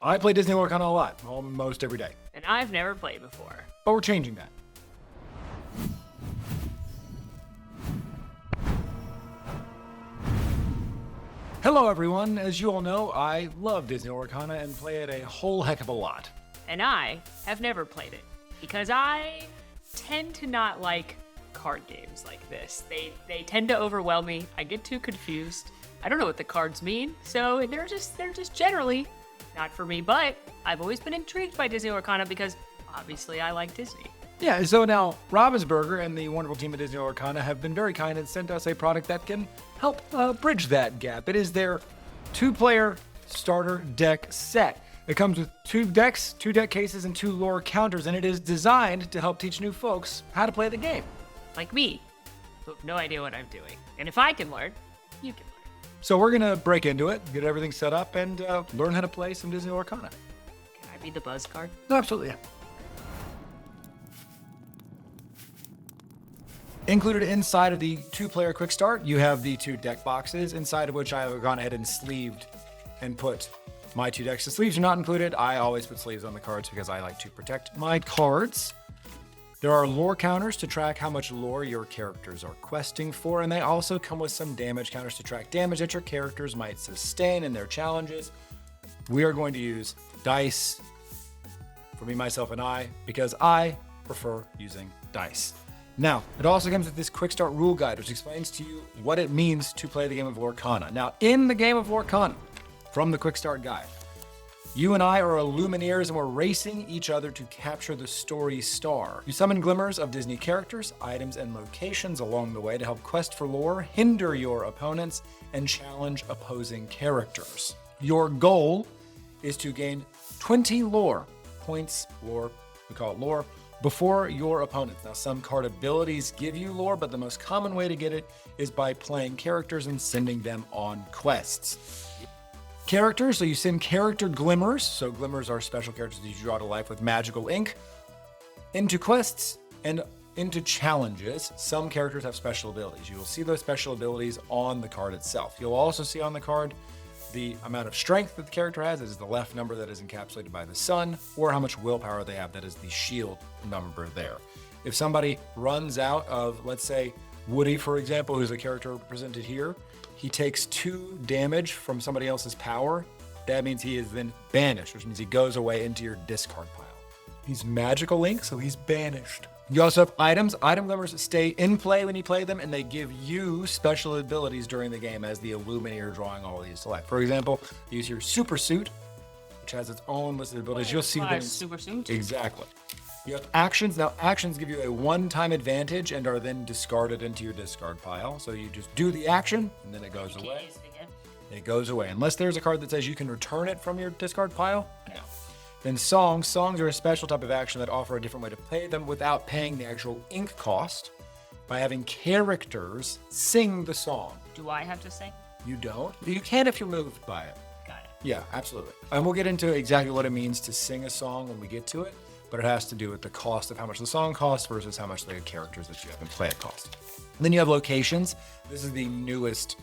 I play Disney Lorcana a lot, almost every day. And I've never played before. But we're changing that. Hello everyone, as you all know, I love Disney Lorcana and play it a whole heck of a lot. And I have never played it because I tend to not like card games like this. They tend to overwhelm me. I get too confused. I don't know what the cards mean, so they're just generally not for me. But I've always been intrigued by Disney Lorcana because obviously I like Disney. Yeah, so now Ravensburger and the wonderful team at Disney Lorcana have been very kind and sent us a product that can help bridge that gap. It is their 2-player starter deck set. It comes with 2 decks, 2 deck cases, and 2 lore counters, and it is designed to help teach new folks how to play the game. Like me, who have no idea what I'm doing. And if I can learn, you can learn. So we're going to break into it, get everything set up, and learn how to play some Disney Lorcana. Can I be the buzz card? Absolutely, yeah. Included inside of the 2-player quick start, you have the 2 deck boxes, inside of which I have gone ahead and sleeved and put my 2 decks. The sleeves are not included. I always put sleeves on the cards because I like to protect my cards. There are lore counters to track how much lore your characters are questing for, and they also come with some damage counters to track damage that your characters might sustain in their challenges. We are going to use dice for me, myself, and I because I prefer using dice. Now, it also comes with this quick start rule guide, which explains to you what it means to play the game of Lorcana. Now, in the game of Lorcana, from the quick start guide, you and I are Illumineers and we're racing each other to capture the story star. You summon glimmers of Disney characters, items, and locations along the way to help quest for lore, hinder your opponents, and challenge opposing characters. Your goal is to gain 20 lore points, we call it lore, before your opponents. Now, some card abilities give you lore, but the most common way to get it is by playing characters and sending them on quests. Characters, so you send character glimmers. So glimmers are special characters that you draw to life with magical ink into quests and into challenges. Some characters have special abilities. You will see those special abilities on the card itself. You'll also see on the card the amount of strength that the character has, is the left number that is encapsulated by the sun, or how much willpower they have, that is the shield number there. If somebody runs out of, let's say, Woody, for example, who's a character represented here, he takes 2 damage from somebody else's power. That means he is then banished, which means he goes away into your discard pile. He's magical link, so he's banished. You also have items. Item glimmers stay in play when you play them, and they give you special abilities during the game as the Illumineer drawing all of these to life. For example, use your super suit, which has its own list of abilities. You'll see them. Super suit? Exactly. You have actions. Now, actions give you a one-time advantage and are then discarded into your discard pile. So you just do the action, and then it goes away. It goes away. Unless there's a card that says you can return it from your discard pile. No. Then songs. Songs are a special type of action that offer a different way to play them without paying the actual ink cost by having characters sing the song. Do I have to sing? You don't. You can if you're moved by it. Got it. Yeah, absolutely. And we'll get into exactly what it means to sing a song when we get to it, but it has to do with the cost of how much the song costs versus how much the characters that you have in play it cost. And then you have locations. This is the newest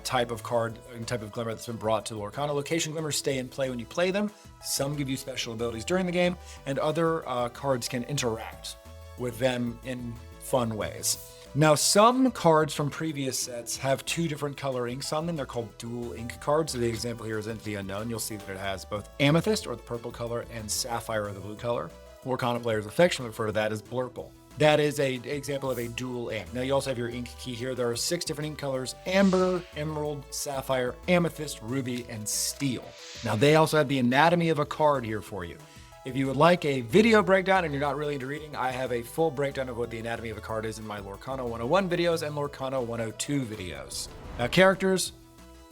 type of card and type of glimmer that's been brought to Lorcana. Location glimmers stay in play when you play them. Some give you special abilities during the game, and other cards can interact with them in fun ways. Now, some cards from previous sets have 2 different color inks on them. They're called dual ink cards. So the example here is Into the Unknown. You'll see that it has both amethyst, or the purple color, and sapphire, or the blue color. Lorcana players affectionately refer to that as blurple. That is an example of a dual ink. Now, you also have your ink key here. There are 6 different ink colors: amber, emerald, sapphire, amethyst, ruby, and steel. Now, they also have the anatomy of a card here for you. If you would like a video breakdown and you're not really into reading, I have a full breakdown of what the anatomy of a card is in my Lorcana 101 videos and Lorcana 102 videos. Now, characters,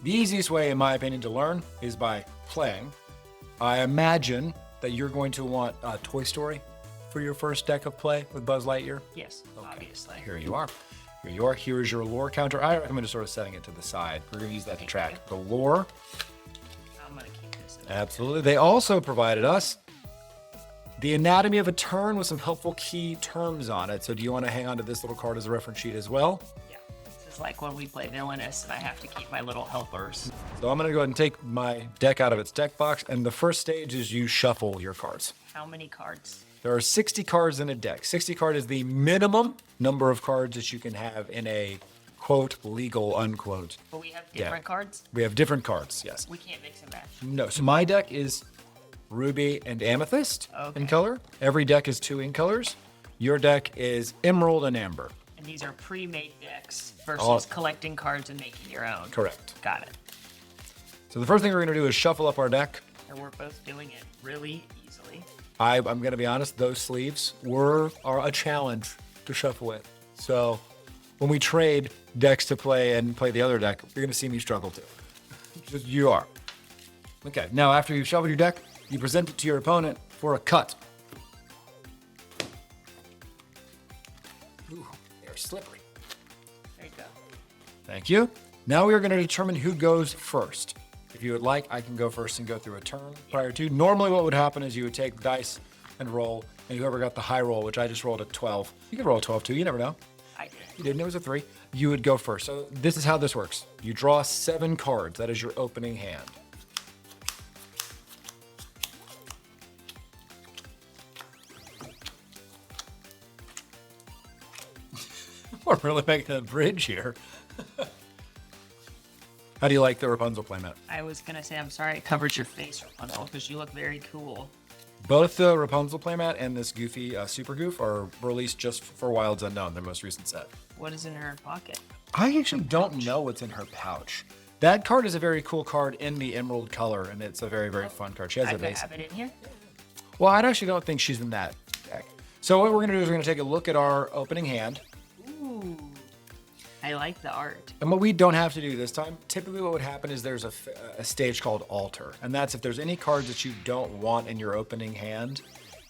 the easiest way, in my opinion, to learn is by playing. I imagine that you're going to want Toy Story for your first deck of play with Buzz Lightyear. Yes, okay. Obviously. Here you are. Here you are. Here's your lore counter. I recommend just sort of setting it to the side. We're going to use that to track the lore. I'm going to keep this in. Absolutely. They also provided us the anatomy of a turn with some helpful key terms on it. So do you want to hang on to this little card as a reference sheet as well? Yeah. This is like when we play Villainous and I have to keep my little helpers. So I'm going to go ahead and take my deck out of its deck box. And the first stage is you shuffle your cards. How many cards? There are 60 cards in a deck. 60 card is the minimum number of cards that you can have in a quote legal unquote. But we have different cards? We have different cards, yes. We can't mix and match. No, so my deck is ruby and amethyst in color. Every deck is 2 in colors. Your deck is emerald and amber. And these are pre-made decks versus collecting cards and making your own. Correct. Got it. So the first thing we're going to do is shuffle up our deck. And we're both doing it really easily. I'm going to be honest, those sleeves are a challenge to shuffle with. So when we trade decks to play and play the other deck, you're going to see me struggle too. Just you are. Okay, now after you've shuffled your deck, you present it to your opponent for a cut. Ooh, they're slippery. There you go. Thank you. Now we are going to determine who goes first. If you would like, I can go first and go through a turn prior to. Normally what would happen is you would take dice and roll, and whoever got the high roll, which I just rolled a 12. You could roll a 12 too, you never know. I did. You didn't, it was a 3. You would go first. So this is how this works. You draw 7 cards. That is your opening hand. We're really making a bridge here. How do you like the Rapunzel playmat? I was going to say, I'm sorry I covered your face, Rapunzel, because you look very cool. Both the Rapunzel playmat and this Goofy Super Goof are released just for Wilds Unknown, their most recent set. What is in her pocket? I actually don't know what's in her pouch. That card is a very cool card in the emerald color, and it's a very, very fun card. She has I a base. have it in here? Well, I actually don't think she's in that deck. So what we're going to do is we're going to take a look at our opening hand. Ooh. I like the art. And what we don't have to do this time, typically what would happen is there's a stage called Alter. And that's if there's any cards that you don't want in your opening hand,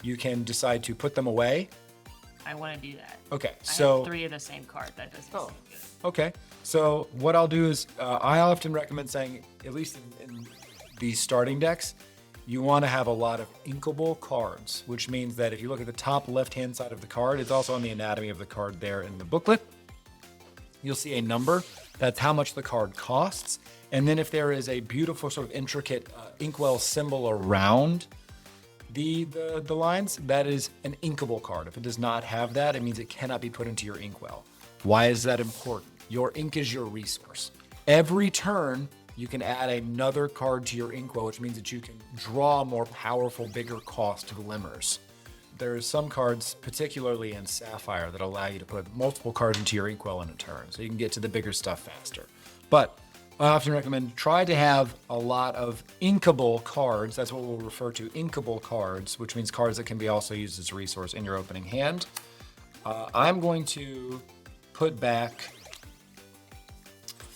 you can decide to put them away. I want to do that. Okay, I so... have 3 of the same card. That doesn't seem good. Okay, so what I'll do is I often recommend saying, at least in these starting decks, you want to have a lot of inkable cards, which means that if you look at the top left-hand side of the card, it's also on the anatomy of the card there in the booklet. You'll see a number. That's how much the card costs. And then if there is a beautiful sort of intricate inkwell symbol around the lines, that is an inkable card. If it does not have that, it means it cannot be put into your inkwell. Why is that important? Your ink is your resource. Every turn, you can add another card to your inkwell, which means that you can draw more powerful, bigger cost glimmers. There are some cards, particularly in Sapphire, that allow you to put multiple cards into your inkwell in a turn, so you can get to the bigger stuff faster. But I often recommend try to have a lot of inkable cards. That's what we'll refer to, inkable cards, which means cards that can be also used as a resource in your opening hand. I'm going to put back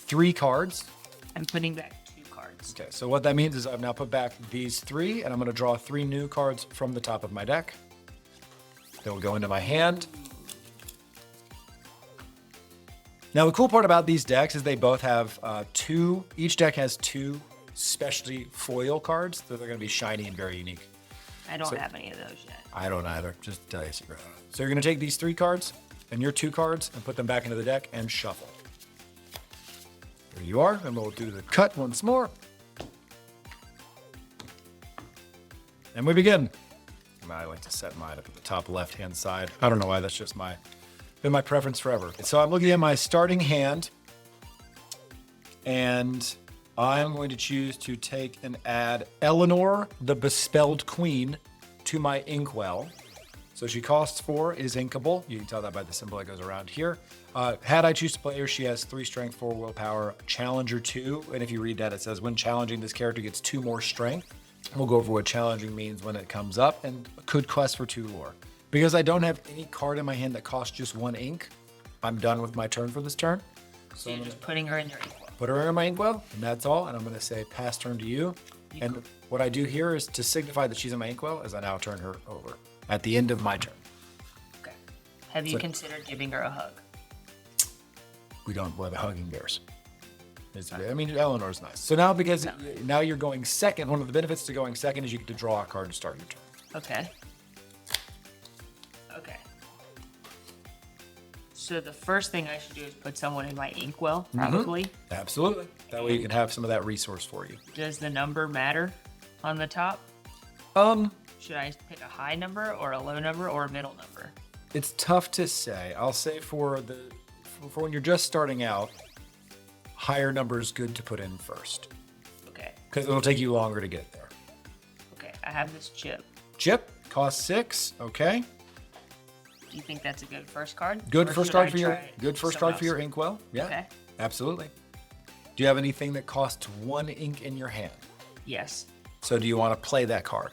3 cards. I'm putting back 2 cards. Okay, so what that means is I've now put back these 3, and I'm going to draw 3 new cards from the top of my deck. They will go into my hand. Now, the cool part about these decks is they both have each deck has 2 specialty foil cards that are going to be shiny and very unique. I don't have any of those yet. I don't either. Just to tell you a secret. So you're going to take these 3 cards and your 2 cards and put them back into the deck and shuffle. There you are, and we'll do the cut once more. And we begin. I like to set mine up at the top left-hand side. I don't know why, that's just been my preference forever. So I'm looking at my starting hand, and I'm going to choose to take and add Eleanor, the Bespelled Queen, to my inkwell. So she costs 4, is inkable. You can tell that by the symbol that goes around here. Had I choose to play her, she has 3 strength, 4 willpower, challenger 2. And if you read that, it says when challenging, this character gets 2 more strength. We'll go over what challenging means when it comes up, and could quest for 2 lore. Because I don't have any card in my hand that costs just 1 ink, I'm done with my turn for this turn. So you're just putting her in your inkwell. Put her in my inkwell, and that's all. And I'm going to say pass turn to you. And what I do here is to signify that she's in my inkwell, as I now turn her over at the end of my turn. Okay. Have you considered giving her a hug? We don't have hugging bears. I mean, Eleanor's nice. So now, because now you're going second, one of the benefits to going second is you get to draw a card to start your turn. Okay. Okay. So the first thing I should do is put someone in my inkwell, probably. Absolutely. That way you can have some of that resource for you. Does the number matter on the top? Should I pick a high number or a low number or a middle number? It's tough to say. I'll say for when you're just starting out, higher number is good to put in first. Okay. Because it'll take you longer to get there. Okay, I have this chip. Chip costs 6. Okay. Do you think that's a good first card? Good Or first should card I for your try good first someone card for your else? inkwell. Yeah. Okay. Absolutely. Do you have anything that costs 1 ink in your hand? Yes. So do you want to play that card?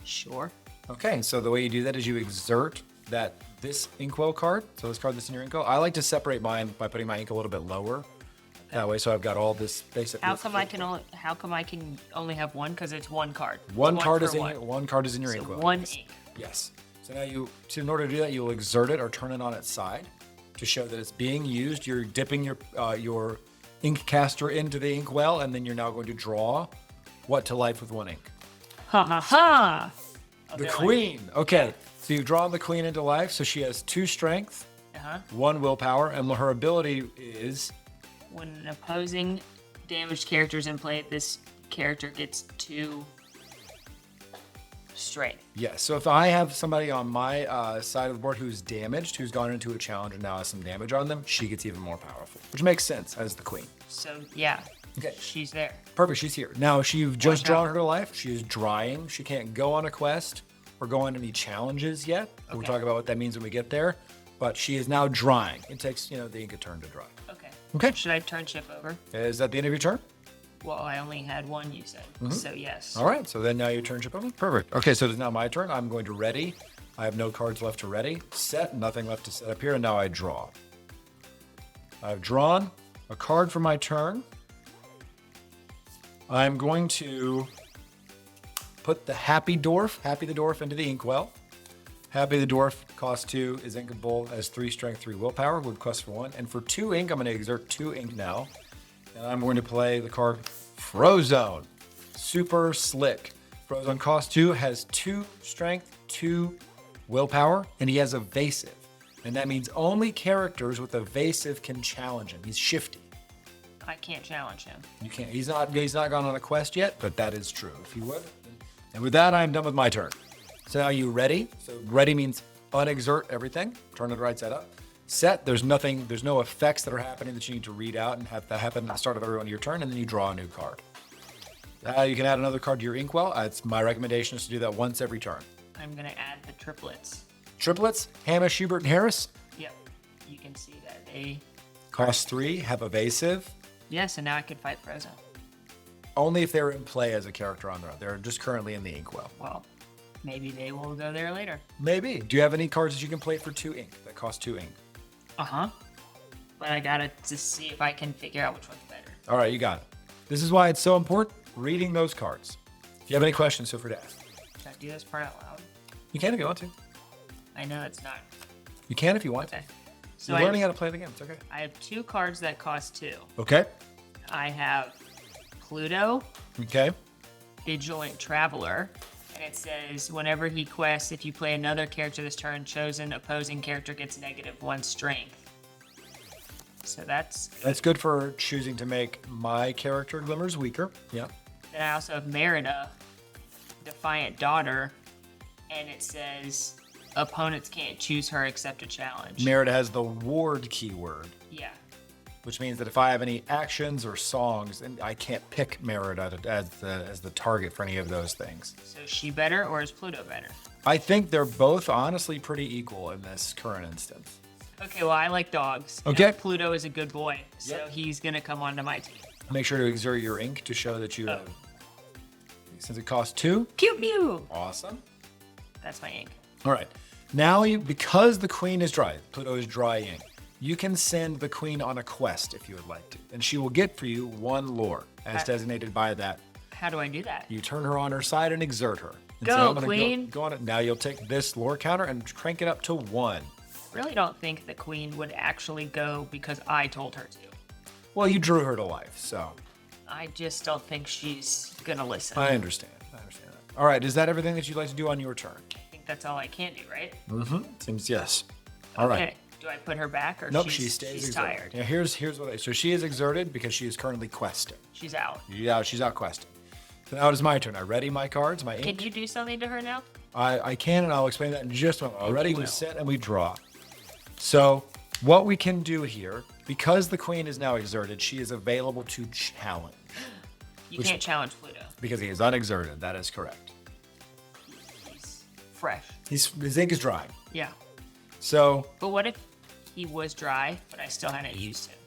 Sure. Okay, so the way you do that is you exert this inkwell card. So this card that's in your inkwell. I like to separate mine by putting my ink a little bit lower. That way, so I've got all this basic. How come I can only have one? Because it's one card. It's One card for is in one. one card is in your So inkwell. one ink. Yes. So now in order to do that, you'll exert it or turn it on its side to show that it's being used. You're dipping your ink caster into the inkwell, and then you're now going to draw what to life with 1 ink. Ha ha ha! The queen. Okay. So you've drawn the queen into life. So she has 2 strength, 1 willpower, and her ability is. When an opposing damaged character is in play, this character gets 2 strength. Yes. So if I have somebody on my side of the board who's damaged, who's gone into a challenge and now has some damage on them, she gets even more powerful, which makes sense as the queen. So yeah, Okay. she's there. Perfect. She's here. Now, you've just Watch drawn out. her to life. She is drying. She can't go on a quest or go on any challenges yet. We'll Okay. talk about what that means when we get there. But she is now drying. It takes, the ink a turn to dry. Okay. Okay. Should I turn chip over? Is that the end of your turn? Well, I only had one, you said. So yes. All right. So then now your turn chip over. Perfect. Okay. So it's now my turn. I'm going to ready. I have no cards left to ready. Set. Nothing left to set up here. And now I draw. I've drawn a card for my turn. I'm going to put the Happy the Dwarf into the inkwell. Happy the Dwarf costs 2, is inkable, has 3 strength, 3 willpower, would quest for 1. And for 2 ink, I'm going to exert 2 ink now. And I'm going to play the card Frozone. Super slick. Frozone costs 2, has 2 strength, 2 willpower, and he has evasive. And that means only characters with evasive can challenge him. He's shifty. I can't challenge him. You can't. He's not gone on a quest yet, but that is true. If you would. And with that, I'm done with my turn. So now you ready? So ready means unexert everything. Turn it right side up. Set. There's no effects that are happening that you need to read out and have that happen at the start of every one of your turn, and then you draw a new card. You can add another card to your inkwell. It's my recommendation is to do that once every turn. I'm gonna add the triplets. Triplets, Hamish, Hubert, and Harris. Yep. You can see that they. Cost 3, have evasive. Yes, and now I can fight Frozen. Only if they're in play as a character on their own. They're just currently in the inkwell. Well, maybe they will go there later. Maybe. Do you have any cards that you can play for 2 ink that cost 2 ink? But I gotta just see if I can figure out which one's better. All right, you got it. This is why it's so important, reading those cards. If you have any questions, feel free to ask. Should I do this part out loud? You can if you want to. I know it's not. You can if you want Okay. to. So You're I, learning how to play the game. It's okay. I have 2 cards that cost 2. Okay. I have Pluto, Okay. Vigilant Traveler, and it says whenever he quests, if you play another character this turn, chosen opposing character gets -1 strength. So that's. That's good for choosing to make my character Glimmers weaker. Yeah. Then I also have Merida, Defiant Daughter, and it says opponents can't choose her except a challenge. Merida has the ward keyword, Yeah. which means that if I have any actions or songs, and I can't pick Merida as the target for any of those things. So is she better or is Pluto better? I think they're both honestly pretty equal in this current instance. Okay, well I like dogs. Okay. And Pluto is a good boy, so Yep. he's gonna come onto my team. Make sure to exert your ink to show that you have. Since it costs 2, Pew pew. awesome. That's my ink. All right. Now, because the queen is dry, Pluto is dry ink, you can send the queen on a quest if you would like to. And she will get for you 1 lore, as designated by that. How do I do that? You turn her on her side and exert her. And Go, I'm gonna queen. Go on it. Now you'll take this lore counter and crank it up to 1. Really don't think the queen would actually go because I told her to. Well, you drew her to life, so I just don't think she's gonna listen. I understand. that. All right. Is that everything that you'd like to do on your turn? I think that's all I can do, right? Seems yes. All right. Okay. Do I put her back or Nope, she stays she's exerted. tired? Yeah, here's what so she is exerted because she is currently questing. She's out. Yeah, she's out questing. So now it is my turn. I ready my cards, my ink? Can you do something to her now? I can, and I'll explain that in just a moment. Already we sit and we draw. So what we can do here, because the queen is now exerted, she is available to challenge. You can't challenge Pluto. Because he is unexerted. That is correct. He's fresh. His ink is dry. Yeah. So But what if he was dry, but I still hadn't used him?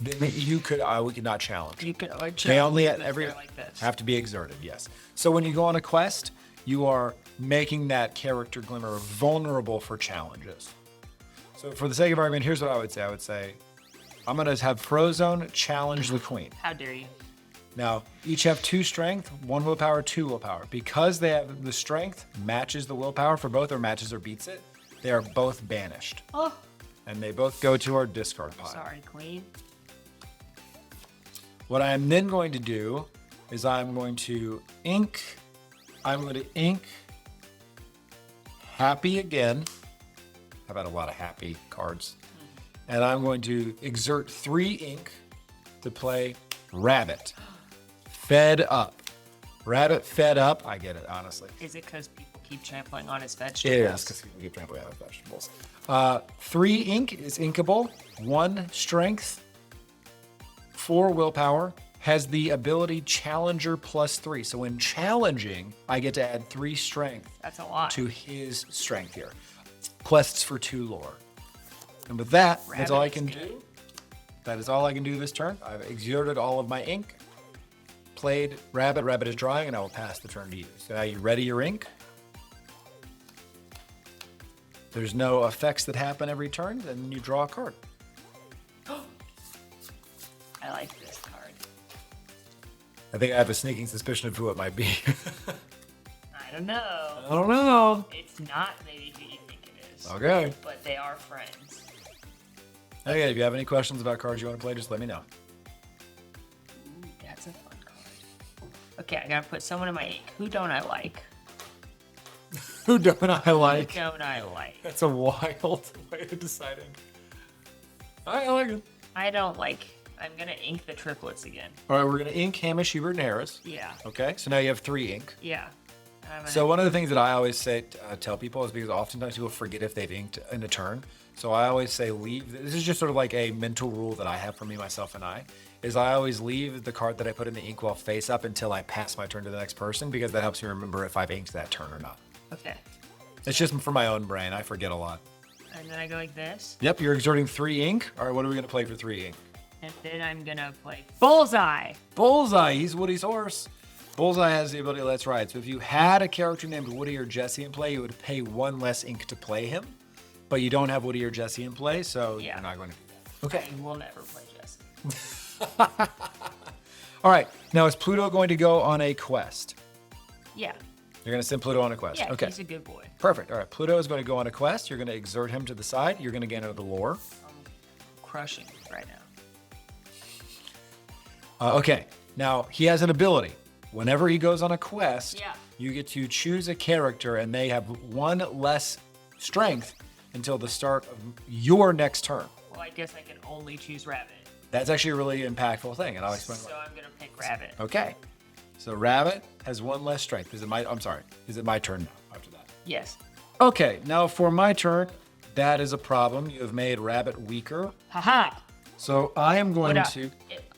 then you could, we could not challenge. You could They only him if every they're like this. have to be exerted. Yes. So when you go on a quest, you are making that character Glimmer vulnerable for challenges. So for the sake of argument, here's what I would say. I would say, I'm gonna have Frozone challenge the queen. How dare you? Now, each have 2 strength, 1 willpower, 2 willpower. Because they have the strength matches the willpower for both, or matches or beats it, they are both banished. Oh, And they both go to our discard pile. sorry, Queen. What I am then going to do is I'm going to ink Happy again. I've had a lot of happy cards. And I'm going to exert 3 ink to play Rabbit. Fed up. Rabbit fed up. I get it, honestly. Is it because people keep trampling on his It vegetables? is, because people keep trampling on vegetables. 3 ink is inkable. 1 strength. 4 willpower. Has the ability Challenger +3. So when challenging, I get to add 3 strength That's a lot. to his strength here. Quests for 2 lore. And with that, that's all I Rabbit can is good. do. That is all I can do this turn. I've exerted all of my ink. Played Rabbit. Rabbit is drying, and I will pass the turn to you. So now you ready your ink. There's no effects that happen every turn, and you draw a card. I like this card. I think I have a sneaking suspicion of who it might be. I don't know. I don't know. It's not maybe who you think it is. Okay. But they are friends. Okay, if you have any questions about cards you want to play, just let me know. Ooh, that's a fun card. Okay, I gotta put someone in my ink. Who don't I like? Who don't I like? Who don't I like? That's a wild way of deciding. I like it. I don't like. I'm gonna ink the triplets again. All right, we're going to ink Hamish, Hubert, and Harris. Yeah. Okay, so now you have 3 ink. Yeah. And I'm gonna- So one of the things that I always say, tell people is because oftentimes people forget if they've inked in a turn. So I always say leave. This is just sort of like a mental rule that I have for me, myself, and I always leave the card that I put in the inkwell face up until I pass my turn to the next person, because that helps me remember if I've inked that turn or not. Okay. It's just for my own brain. I forget a lot. And then I go like this. Yep, you're exerting 3 ink. All right, what are we going to play for 3 ink? And then I'm gonna play Bullseye. Bullseye. He's Woody's horse. Bullseye has the ability, let's ride. So if you had a character named Woody or Jesse in play, you would pay 1 less ink to play him. But you don't have Woody or Jesse in play, so Yeah. you're not going to do that. Okay. I will never play Jesse. All right. Now, is Pluto going to go on a quest? Yeah. You're going to send Pluto on a quest. Yeah, Okay. he's a good boy. Perfect. All right. Pluto is going to go on a quest. You're going to exert him to the side. You're going to get into the lore. I'm crushing right now. Okay. Now, he has an ability. Whenever he goes on a quest, Yeah. you get to choose a character, and they have 1 less strength until the start of your next turn. Well, I guess I can only choose Rabbit. That's actually a really impactful thing, and I'll explain So why. I'm gonna pick Rabbit. Okay. So Rabbit has 1 less strength. Is it my turn now after that? Yes. Okay, now for my turn, that is a problem. You have made Rabbit weaker. Haha. So I am going to.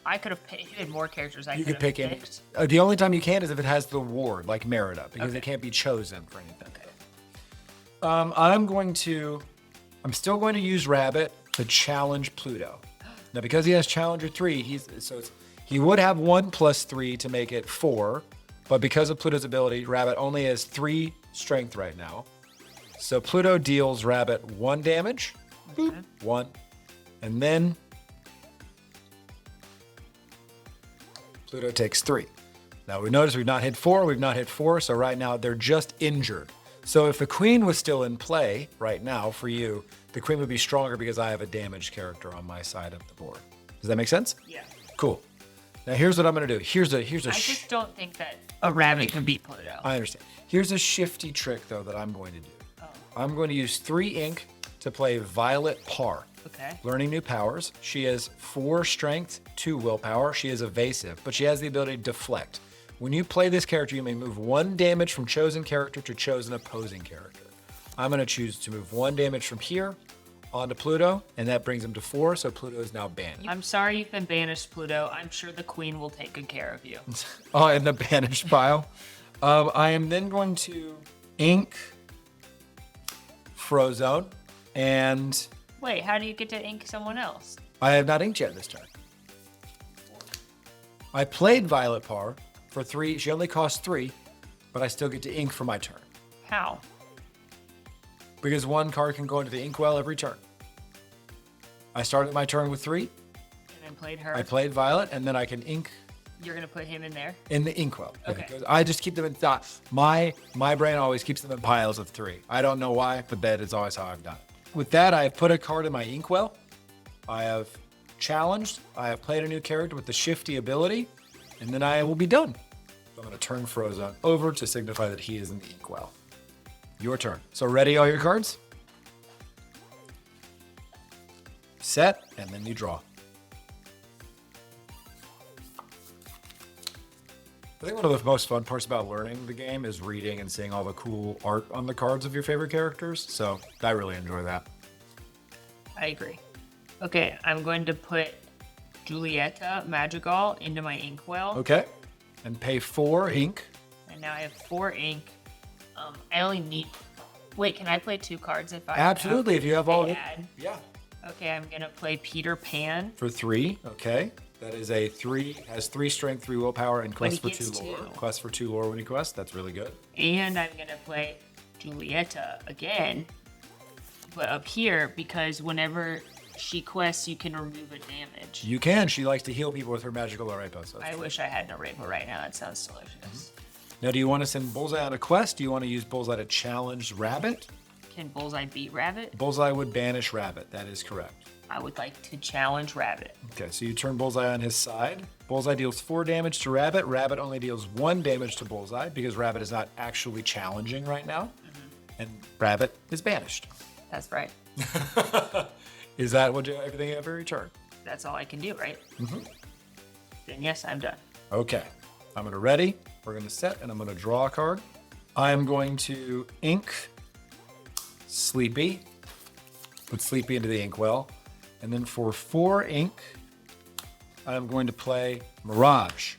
I could have picked. If you had more characters, I You could could pick have any. picked. The only time you can is if it has the ward, like Merida, because Okay. it can't be chosen for anything. Okay. I'm still going to use Rabbit to challenge Pluto. Now, because he has Challenger 3, he would have 1 + 3 to make it 4, but because of Pluto's ability, Rabbit only has 3 strength right now. So Pluto deals Rabbit 1 damage, boop, 1, and then Pluto takes 3. Now we notice we've not hit 4, so right now they're just injured. So if the queen was still in play right now for you, the queen would be stronger because I have a damaged character on my side of the board. Does that make sense? Yeah. Cool. Now here's what I'm gonna do. Here's a I just don't think that a rabbit can beat Pluto. I understand. Here's a shifty trick though that I'm going to do. Oh. I'm going to use 3 ink to play Violet Parr. Okay. Learning new powers. She has 4 strength, 2 willpower. She is evasive, but she has the ability to deflect. When you play this character, you may move 1 damage from chosen character to chosen opposing character. I'm going to choose to move 1 damage from here onto Pluto, and that brings him to 4, so Pluto is now banned. I'm sorry you've been banished, Pluto. I'm sure the queen will take good care of you. Oh, in the banished pile. I am then going to ink Frozone, and Wait, how do you get to ink someone else? I have not inked yet this turn. I played Violet Parr for 3. She only costs 3, but I still get to ink for my turn. How? Because 1 card can go into the inkwell every turn. I started my turn with 3. And then played her. I played Violet, and then I can ink You're gonna put him in there? in the inkwell. Okay. I just keep them in thought. My brain always keeps them in piles of 3. I don't know why, but that is always how I've done it. With that, I have put a card in my inkwell. I have challenged. I have played a new character with the shifty ability, and then I will be done. So I'm going to turn Frozone over to signify that he is in the inkwell. Your turn. So ready, all your cards? Set, and then you draw. I think one of the most fun parts about learning the game is reading and seeing all the cool art on the cards of your favorite characters. So I really enjoy that. I agree. Okay, I'm going to put Julieta Madrigal into my inkwell. Okay. And pay 4 ink. And now I have 4 ink. I only need... Wait, can I play 2 cards if I... Absolutely, if you have all... add? Yeah. Okay, I'm going to play Peter Pan. For 3, okay. That is a 3, has 3 strength, 3 willpower, and quest for he 2 gets lore. 2. Quest for 2 lore when you quest. That's really good. And I'm going to play Julieta again. But up here, because whenever she quests, you can remove a damage. You can. She likes to heal people with her magical Arepa. So I wish I had an Arepa right now. That sounds delicious. Now, do you want to send Bullseye on a quest? Do you want to use Bullseye to challenge Rabbit? Can Bullseye beat Rabbit? Bullseye would banish Rabbit. That is correct. I would like to challenge Rabbit. Okay, so you turn Bullseye on his side. Bullseye deals 4 damage to Rabbit. Rabbit only deals 1 damage to Bullseye because Rabbit is not actually challenging right now. And Rabbit is banished. That's right. Is that what everything you have every turn? That's all I can do, right? Then yes, I'm done. Okay, I'm gonna ready. We're gonna set, and I'm gonna draw a card. I'm going to ink Sleepy. Put Sleepy into the inkwell. And then for 4 ink, I'm going to play Mirage.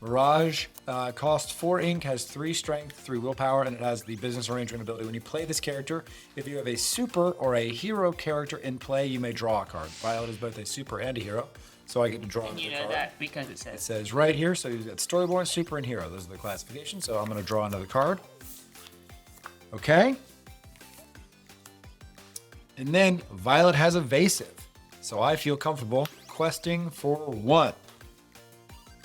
Mirage costs 4 ink, has 3 strength, 3 willpower, and it has the business arrangement ability. When you play this character, if you have a super or a hero character in play, you may draw a card. Violet is both a super and a hero, so I get to draw And you another know card. that because it It says. says right here, so you've got Storyborn, Super, and Hero. Those are the classifications, so I'm going to draw another card. Okay. And then Violet has Evasive, so I feel comfortable questing for 1.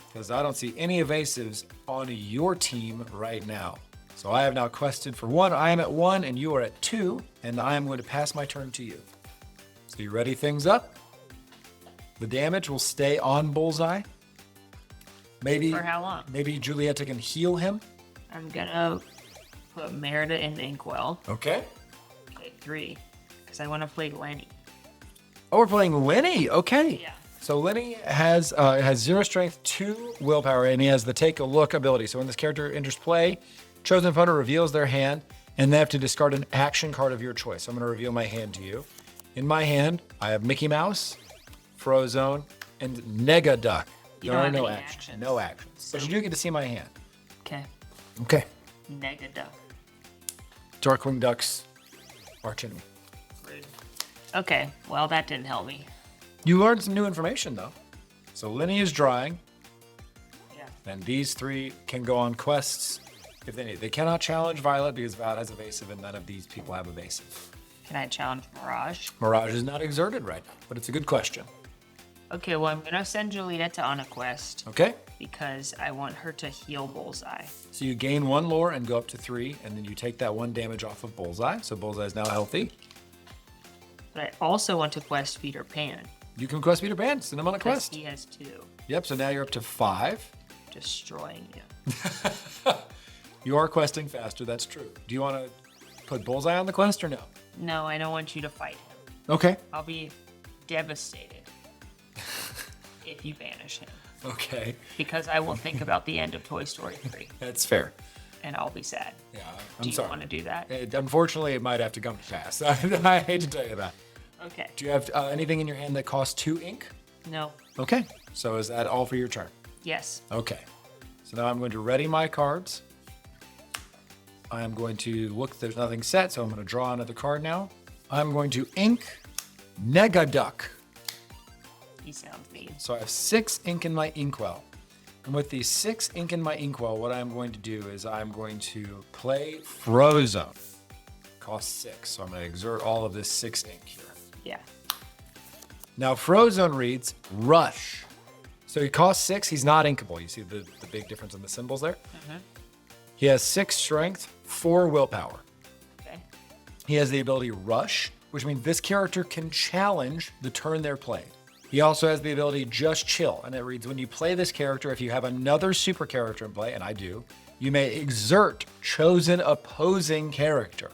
Because I don't see any evasives on your team right now. So I have now quested for 1. I am at 1, and you are at 2, and I am going to pass my turn to you. So you ready things up? The damage will stay on Bullseye. Maybe For how long? Maybe Julieta can heal him. I'm gonna put Merida in the inkwell. Okay. Okay, 3. Because I want to play Lenny. Oh, we're playing Lenny. Okay. Yeah. So Lenny has 0 strength, 2 willpower, and he has the take a look ability. So when this character enters play, chosen opponent reveals their hand, and they have to discard an action card of your choice. So I'm going to reveal my hand to you. In my hand, I have Mickey Mouse, Frozone, and Negaduck. You There don't are have no any actions. actions. No actions. But you do get to see my hand. Okay. Okay. Negaduck. Darkwing Duck's arch enemy. Rude. Okay, well, that didn't help me. You learned some new information, though. So Lenny is drawing, Yeah. and these 3 can go on quests if they need. They cannot challenge Violet because Violet has evasive, and none of these people have evasive. Can I challenge Mirage? Mirage is not exerted right now, but it's a good question. Okay, well, I'm gonna send Julieta on a quest Okay? because I want her to heal Bullseye. So you gain 1 lore and go up to 3, and then you take that 1 damage off of Bullseye. So Bullseye is now healthy. But I also want to quest Peter Pan. You can quest Peter Pan, send him on a Because quest. he has 2. Yep, so now you're up to 5. Destroying you. You are questing faster, that's true. Do you want to put Bullseye on the quest or no? No, I don't want you to fight him. Okay. I'll be devastated if you banish him. Okay. Because I will think about the end of Toy Story 3. That's fair. And I'll be sad. Yeah, Do you want to do that? Unfortunately, it might have to come to pass. I hate to tell you that. Okay. Do you have anything in your hand that costs 2 ink? No. Okay. So is that all for your turn? Yes. Okay. So now I'm going to ready my cards. I am going to look, there's nothing set, so I'm going to draw another card now. I'm going to ink Negaduck. He sounds mean. So I have 6 ink in my inkwell. And with these 6 ink in my inkwell, what I'm going to do is I'm going to play Frozone. Costs 6, so I'm going to exert all of this 6 ink here. Yeah. Now Frozone reads Rush. So he costs 6, he's not inkable. You see the big difference in the symbols there? He has 6 strength, 4 willpower. Okay. He has the ability Rush, which means this character can challenge the turn they're played. He also has the ability Just Chill, and it reads, when you play this character, if you have another super character in play, and I do, you may exert chosen opposing character.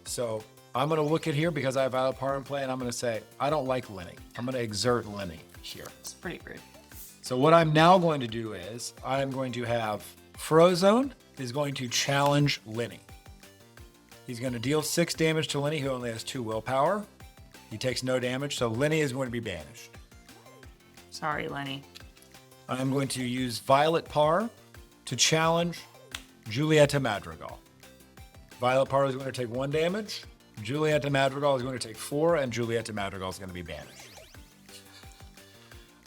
So I'm going to look at here because I have Violet Par in play, and I'm going to say, I don't like Lenny. I'm going to exert Lenny here. It's pretty rude. So what I'm now going to do is I'm going to have Frozone is going to challenge Lenny. He's going to deal 6 damage to Lenny, who only has 2 willpower. He takes no damage, so Lenny is going to be banished. Sorry, Lenny. I'm going to use Violet Par to challenge Julieta Madrigal. Violet Par is going to take 1 damage. Julieta Madrigal is going to take 4, and Julieta Madrigal is going to be banished.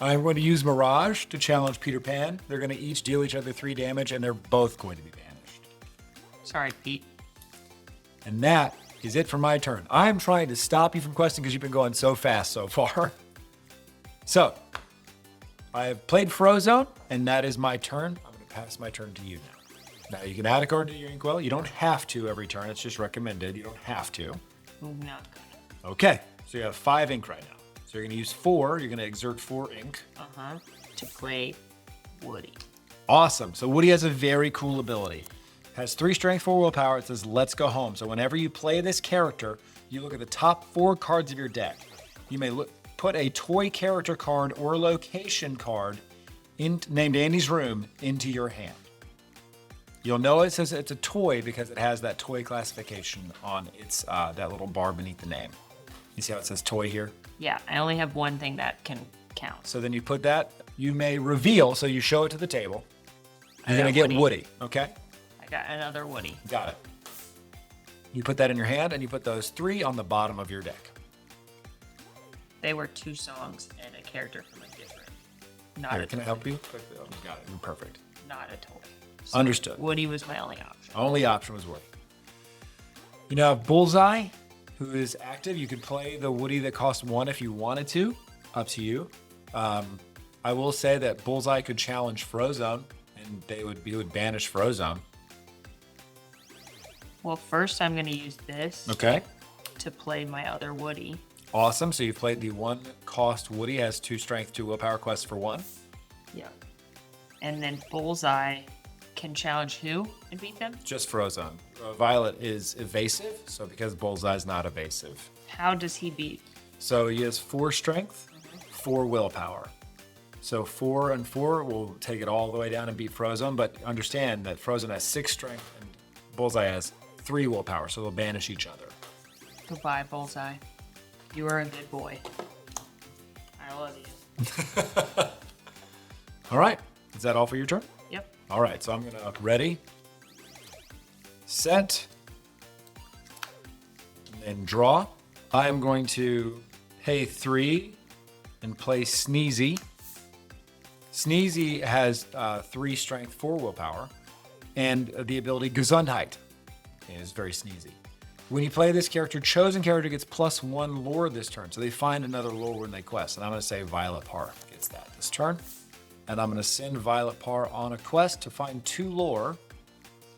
I'm going to use Mirage to challenge Peter Pan. They're going to each deal each other 3 damage, and they're both going to be banished. Sorry, Pete. And that is it for my turn. I'm trying to stop you from questing because you've been going so fast so far. So, I have played Frozone, and that is my turn. I'm going to pass my turn to you now. Now, you can add a card to your inkwell. You don't have to every turn. It's just recommended. You don't have to. I'm not gonna. Okay, so you have 5 ink right now. So you're going to use 4. You're going to exert 4 ink. To play Woody. Awesome. So Woody has a very cool ability. Has 3 strength, 4 willpower. It says, let's go home. So whenever you play this character, you look at the top 4 cards of your deck. You may put a toy character card or location card named Andy's Room into your hand. You'll know it says it's a toy because it has that toy classification on its that little bar beneath the name. You see how it says toy here? Yeah, I only have one thing that can count. So then you put that, you may reveal, so you show it to the table. You're going to get Woody, okay? I got another Woody. Got it. You put that in your hand, and you put those 3 on the bottom of your deck. They were 2 songs and a character from a different. Not Here, a can I toy. help you? Oh, you got it. You're perfect. Not a toy. So Understood. Woody was my only option. Only option was Woody. You now have Bullseye, who is active. You could play the Woody that costs 1 if you wanted to. Up to you. I will say that Bullseye could challenge Frozone, and he would banish Frozone. Well, first I'm going to use this Okay. to play my other Woody. Awesome. So you played the 1 cost Woody, has 2 strength, 2 willpower, quest for 1. Yeah. And then Bullseye can challenge who and beat them? Just Frozone. Violet is evasive, so because Bullseye's not evasive. How does he beat? So he has 4 strength, 4 willpower. So 4 and 4 will take it all the way down and beat Frozone, but understand that Frozone has 6 strength and Bullseye has 3 willpower, so they'll banish each other. Goodbye, Bullseye. You are a good boy. I love you. All right. Is that all for your turn? Yep. All right. So I'm going to ready, set, and then draw. I'm going to pay 3 and play Sneezy. Sneezy has 3 strength, 4 willpower, and the ability Gesundheit. It is very sneezy. When you play this character, chosen character gets +1 lore this turn. So they find another lore when they quest. And I'm going to say Violet Par gets that this turn. And I'm going to send Violet Par on a quest to find 2 lore.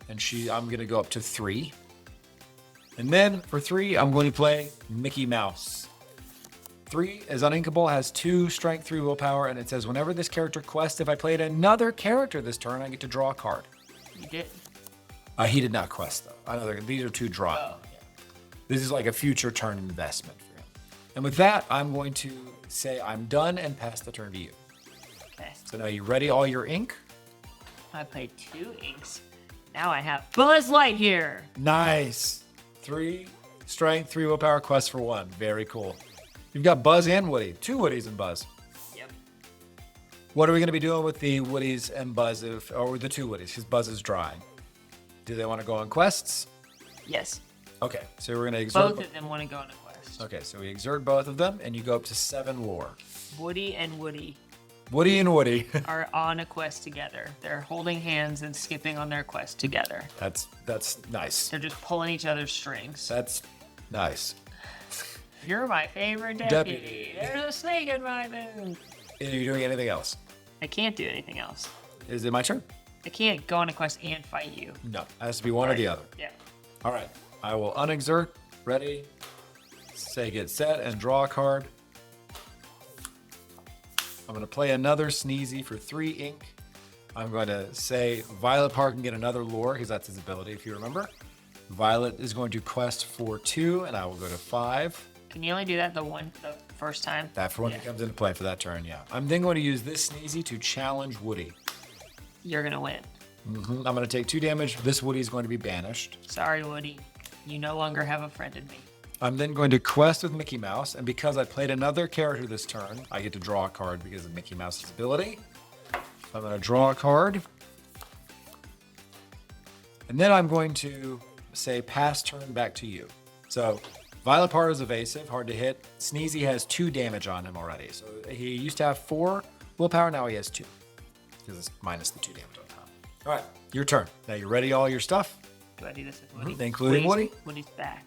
And I'm going to go up to 3. And then for 3, I'm going to play Mickey Mouse. 3 is uninkable, has 2 strength, 3 willpower. And it says whenever this character quests, if I played another character this turn, I get to draw a card. You did. He did not quest though. I know these are 2 draw. Oh. This is like a future turn investment for him. And with that, I'm going to say I'm done and pass the turn to you. Okay. So now you ready all your ink? I played 2 inks. Now I have Buzz Lightyear. Nice. 3 strength, 3 willpower, quest for 1. Very cool. You've got Buzz and Woody. 2 Woodies and Buzz. Yep. What are we going to be doing with the Woodies and Buzz, or the 2 Woodies? Because Buzz is dry. Do they want to go on quests? Yes. Okay, so we're going to exert. Both of them want to go on a quest. Okay, so we exert both of them, and you go up to 7 lore. Woody and Woody Woody and Woody. are on a quest together. They're holding hands and skipping on their quest together. That's nice. They're just pulling each other's strings. That's nice. You're my favorite deputy. There's a snake in my booth. Are you doing anything else? I can't do anything else. Is it my turn? I can't go on a quest and fight you. No, it has to be one or the other. Yeah. All right, I will unexert. Ready? Say get set and draw a card. I'm going to play another Sneezy for 3 ink. I'm going to say Violet Park can get another lore because that's his ability, if you remember. Violet is going to quest for 2, and I will go to 5. Can you only do that the first time? That for when he comes into play for that turn, yeah. I'm then going to use this Sneezy to challenge Woody. You're gonna win. I'm going to take 2 damage. This Woody is going to be banished. Sorry, Woody. You no longer have a friend in me. I'm then going to quest with Mickey Mouse, and because I played another character this turn, I get to draw a card because of Mickey Mouse's ability. I'm going to draw a card. And then I'm going to say pass turn back to you. So Violet Part is evasive, hard to hit. Sneezy has 2 damage on him already. So he used to have 4 willpower, now he has 2. Because it's minus the 2 damage on top. All right, your turn. Now you ready all your stuff? Do I do this with Woody? Including Woody? Woody's back.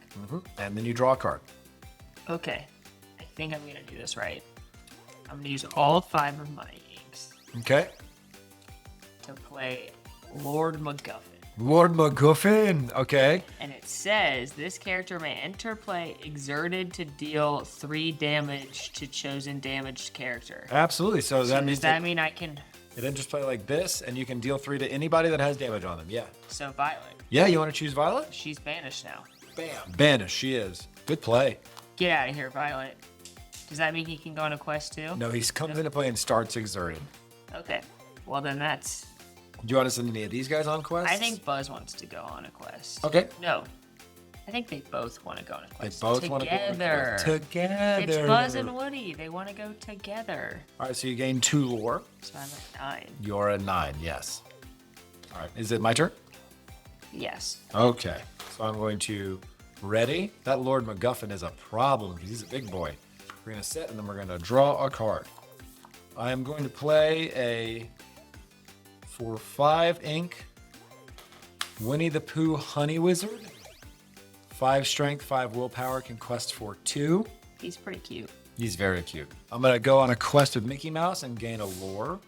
And then you draw a card. Okay. I think I'm gonna do this right. I'm gonna use all 5 of my inks Okay. to play Lord MacGuffin. Lord MacGuffin. Okay. And it says this character may enter play exerted to deal 3 damage to chosen damaged character. Absolutely. So that Does means that mean I can? it enters play like this, and you can deal 3 to anybody that has damage on them. Yeah. So Violet, Yeah, you want to choose Violet? she's banished now. Bam. Banished, she is. Good play. Get out of here, Violet. Does that mean he can go on a quest too? No, he comes into play and starts exerted. Okay. Well, then that's. Do you want to send any of these guys on quests? I think Buzz wants to go on a quest. Okay. No. I think they both want to go on a They quest. both want to go on a together. quest. Together. It's Buzz and Woody. They want to go together. All right, so you gain 2 lore. So I'm at 9. You're at 9, yes. All right, is it my turn? Yes. Okay, so I'm going to ready. That Lord MacGuffin is a problem because he's a big boy. We're going to set and then we're going to draw a card. I am going to play a, for 5 ink, Winnie the Pooh Honey Wizard. 5 strength, 5 willpower, can quest for 2. He's pretty cute. He's very cute. I'm going to go on a quest with Mickey Mouse and gain a lore.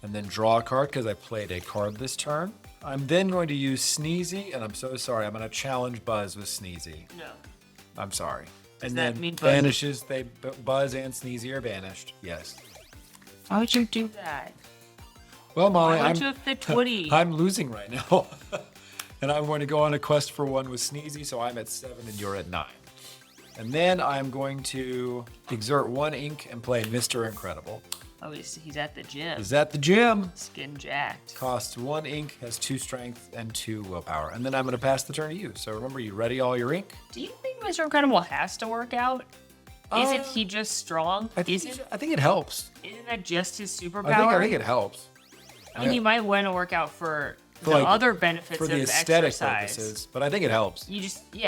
And then draw a card because I played a card this turn. I'm then going to use Sneezy, and I'm so sorry. I'm going to challenge Buzz with Sneezy. No. I'm sorry. Does and that then mean Buzz- banishes. Buzz and Sneezy are banished. Yes. Why would you do that? Well, Molly, Why would you have picked Woody? I'm losing right now. And I'm going to go on a quest for 1 with Sneezy, so I'm at 7 and you're at 9. And then I'm going to exert 1 ink and play Mr. Incredible. Oh, he's at the gym. Is at the gym. Skin jacked. Costs 1 ink, has 2 strength, and 2 willpower. And then I'm going to pass the turn to you. So remember, you ready all your ink? Do you think Mr. Incredible has to work out? Isn't he just strong? I think it helps. Isn't that just his superpower? I think it helps. I mean, he might want to work out for the like, other benefits for of the aesthetic exercise. purposes, but I think it helps. You just, he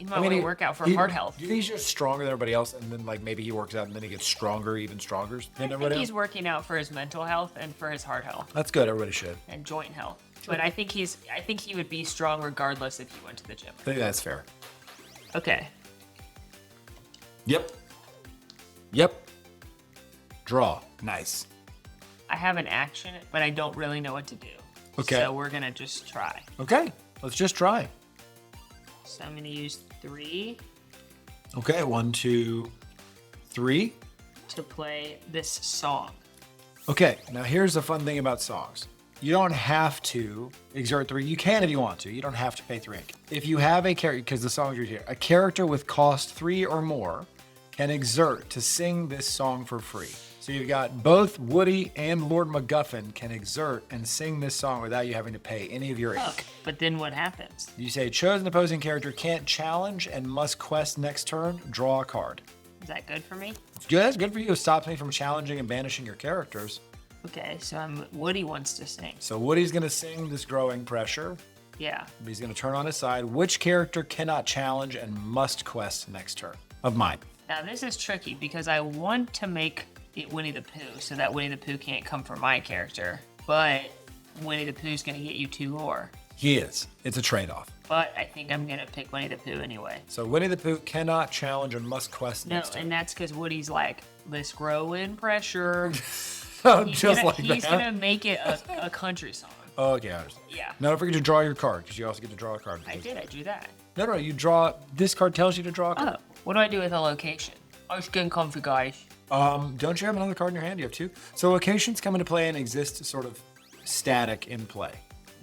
might want to work out for heart health. Do you think he's just stronger than everybody else, and then like maybe he works out and then he gets stronger, even stronger than I everybody think he's else? working out for his mental health and for his heart health That's good. Everybody should. and joint health. But I think he would be strong regardless if he went to the gym. I think that's fair. Okay. Yep. Yep. Draw. Nice. I have an action, but I don't really know what to do. Okay. So we're gonna just try. Okay. Let's just try. So I'm gonna use 3 Okay. 1, 2, 3. to play this song. Okay. Now here's the fun thing about songs. You don't have to exert 3. You can if you want to. You don't have to pay 3 ink. If you have a character, because the song's right here, a character with cost 3 or more can exert to sing this song for free. So you've got both Woody and Lord MacGuffin can exert and sing this song without you having to pay any of your ink. But then what happens? You say chosen opposing character can't challenge and must quest next turn, draw a card. Is that good for me? It's good. That's good for you. It stops me from challenging and banishing your characters. Okay, so Woody wants to sing. So Woody's going to sing this growing pressure. Yeah. He's going to turn on his side. Which character cannot challenge and must quest next turn of mine? Now this is tricky because I want to make it Winnie the Pooh so that Winnie the Pooh can't come for my character, but Winnie the Pooh's going to get you 2 lore. He is. It's a trade-off. But I think I'm going to pick Winnie the Pooh anyway. So Winnie the Pooh cannot challenge and must quest No, next turn. and that's because Woody's like, let's grow in pressure. He's He's that. gonna make it a country song. Oh, okay, I understand. Yeah. Now don't forget to draw your card, because you also get to draw a card. I drew that. No, you draw. This card tells you to draw a card. Oh, what do I do with a location? I was getting comfy, guys. Don't you have another card in your hand? You have 2. So locations come into play and exist sort of static in play.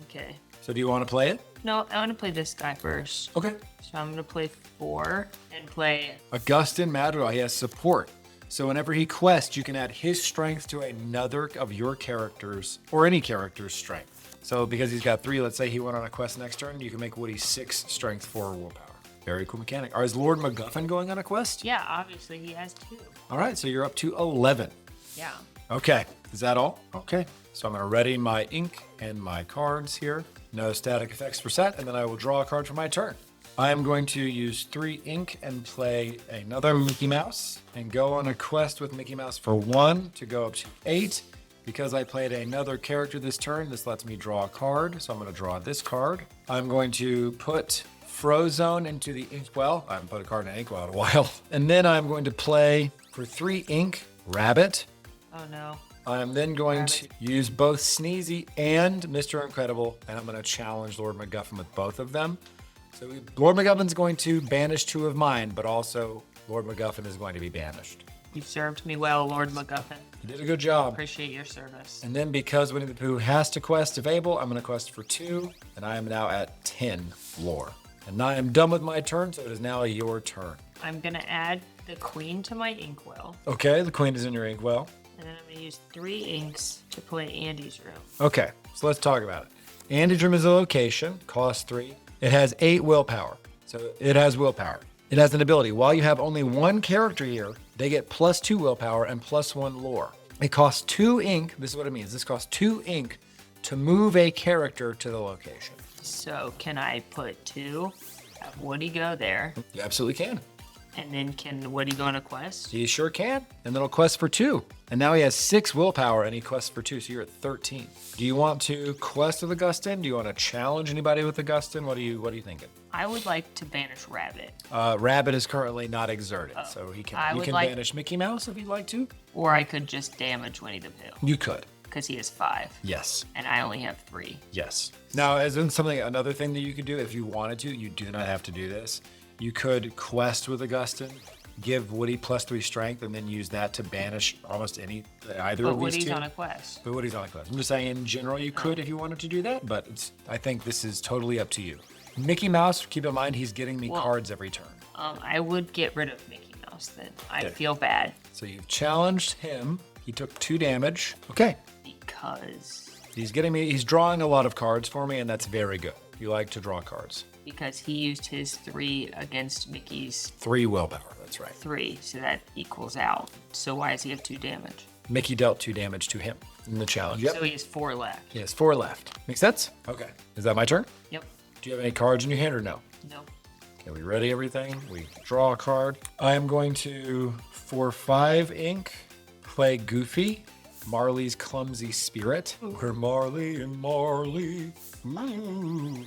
Okay. So do you want to play it? No, I want to play this guy first. Okay. So I'm gonna play 4 and play. Augustin Madrigal, he has support. So whenever he quests, you can add his strength to another of your characters, or any character's strength. So because he's got 3, let's say he went on a quest next turn, you can make Woody 6 strength, 4 willpower. Very cool mechanic. Is Lord MacGuffin going on a quest? Yeah, obviously he has 2. All right, so you're up to 11. Yeah. Okay, is that all? Okay, so I'm gonna ready my ink and my cards here. No static effects for set, and then I will draw a card for my turn. I am going to use 3 ink and play another Mickey Mouse and go on a quest with Mickey Mouse for 1 to go up to 8. Because I played another character this turn, this lets me draw a card. So I'm going to draw this card. I'm going to put Frozone into the inkwell. I haven't put a card in an inkwell in a while. And then I'm going to play for 3 ink, Rabbit. Oh no. I'm then going to use both Sneezy and Mr. Incredible, and I'm going to challenge Lord MacGuffin with both of them. So Lord MacGuffin's going to banish 2 of mine, but also Lord MacGuffin is going to be banished. You served me well, Lord MacGuffin. You did a good job. Appreciate your service. And then because Winnie the Pooh has to quest if able, I'm going to quest for 2, and I am now at 10 lore. And now I am done with my turn, so it is now your turn. I'm gonna add the queen to my inkwell, Okay, the queen is in your inkwell. and then I'm gonna use 3 inks to play Andy's room. Okay, so let's talk about it. Andy's room is a location, cost 3. It has 8 willpower. So it has willpower. It has an ability. While you have only 1 character here, they get +2 willpower and +1 lore. It costs 2 ink. This is what it means. This costs 2 ink to move a character to the location. So can I put 2? Have Woody go there, You absolutely can. and then can Woody go on a quest? He sure can. And then he'll quest for 2. And now he has 6 willpower and he quests for 2. So you're at 13. Do you want to quest with Augustin? Do you want to challenge anybody with Augustin? What are you thinking? I would like to banish Rabbit, Rabbit is currently not exerted, so he I can would like- banish Mickey Mouse if you'd like to. or I could just damage Winnie the Pooh You could. because he has 5, Yes. and I only have 3. Yes. Now, as in another thing that you could do if you wanted to, you do not have to do this. You could quest with Augustin, give Woody +3 strength, and then use that to banish almost either But of these Woody's 2. on a quest. But Woody's on a quest. I'm just saying, in general, you could if you wanted to do that, but I think this is totally up to you. Mickey Mouse, keep in mind, he's getting me Well- cards every turn. I would get rid of Mickey Mouse then. I Okay. feel bad So you've challenged him. He took 2 damage. Okay. because He's drawing a lot of cards for me, and that's very good. You like to draw cards. he used his 3 against Mickey's 3 willpower, that's right. 3, so that equals out. So why does he have 2 damage? Mickey dealt 2 damage to him in the challenge. Yep. So he has 4 left. He has 4 left. Make sense? Okay. Is that my turn? Yep. Do you have any cards in your hand or no? No. Okay, we ready everything? We draw a card. I am going to, for 5 ink, play Goofy, Marley's Clumsy Spirit. We're Marley and Marley. Ooh.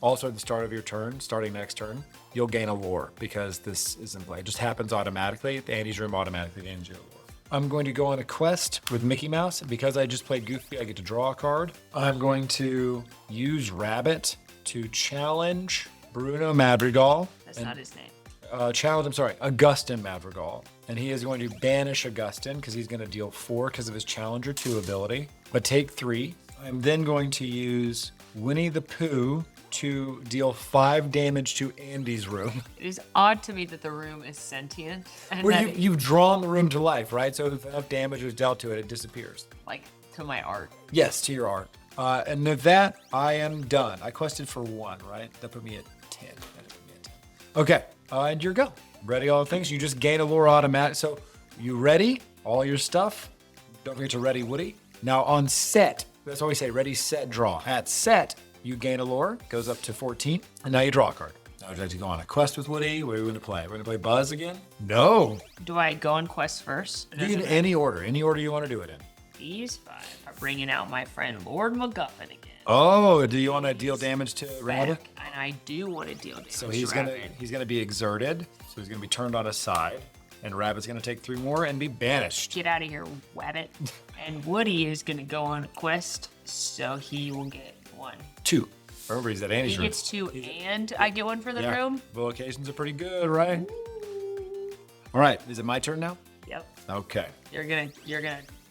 Also at the start of your turn, starting next turn, you'll gain a lore because this is in play. It just happens automatically. The Andy's room automatically gains you a lore. I'm going to go on a quest with Mickey Mouse. Because I just played Goofy, I get to draw a card. I'm going to use Rabbit to challenge Bruno Madrigal. That's not his name. Augustin Madrigal. And he is going to banish Augustin because he's going to deal 4 because of his Challenger 2 ability. But take 3. I'm then going to use Winnie the Pooh to deal 5 damage to Andy's room. It is odd to me that the room is sentient. And Where that you've drawn the room to life, right? So if enough damage was dealt to it, it disappears. like, to my art. Yes, to your art. And with that, I am done. I quested for 1, right? That put me at 10. Okay, and you're go. Ready all the things. You just gain a lore automatic. So you ready? All your stuff. Don't forget to ready Woody. Now on set, that's what we say, ready, set, draw. At set, you gain a lore, goes up to 14, and now you draw a card. Now would you like to go on a quest with Woody? What are we going to play? We're going to play Buzz again? No. Do I go on quest first? Do it in any order you want to do it in. These 5 are bringing out my friend Lord MacGuffin again. Oh, do you want to deal damage to Rabbit? Back, and I do want to deal damage So to he's Rabbit. gonna be exerted. So he's gonna be turned on his side, and Rabbit's gonna take 3 more and be banished. Get out of here, Wabbit. And Woody is going to go on a quest, so he will get 1. 2. Remember, he's at Andy's He room. gets 2, and I get 1 for the room? Vocations are pretty good, right? All right, is it my turn now? Yep. Okay. You're gonna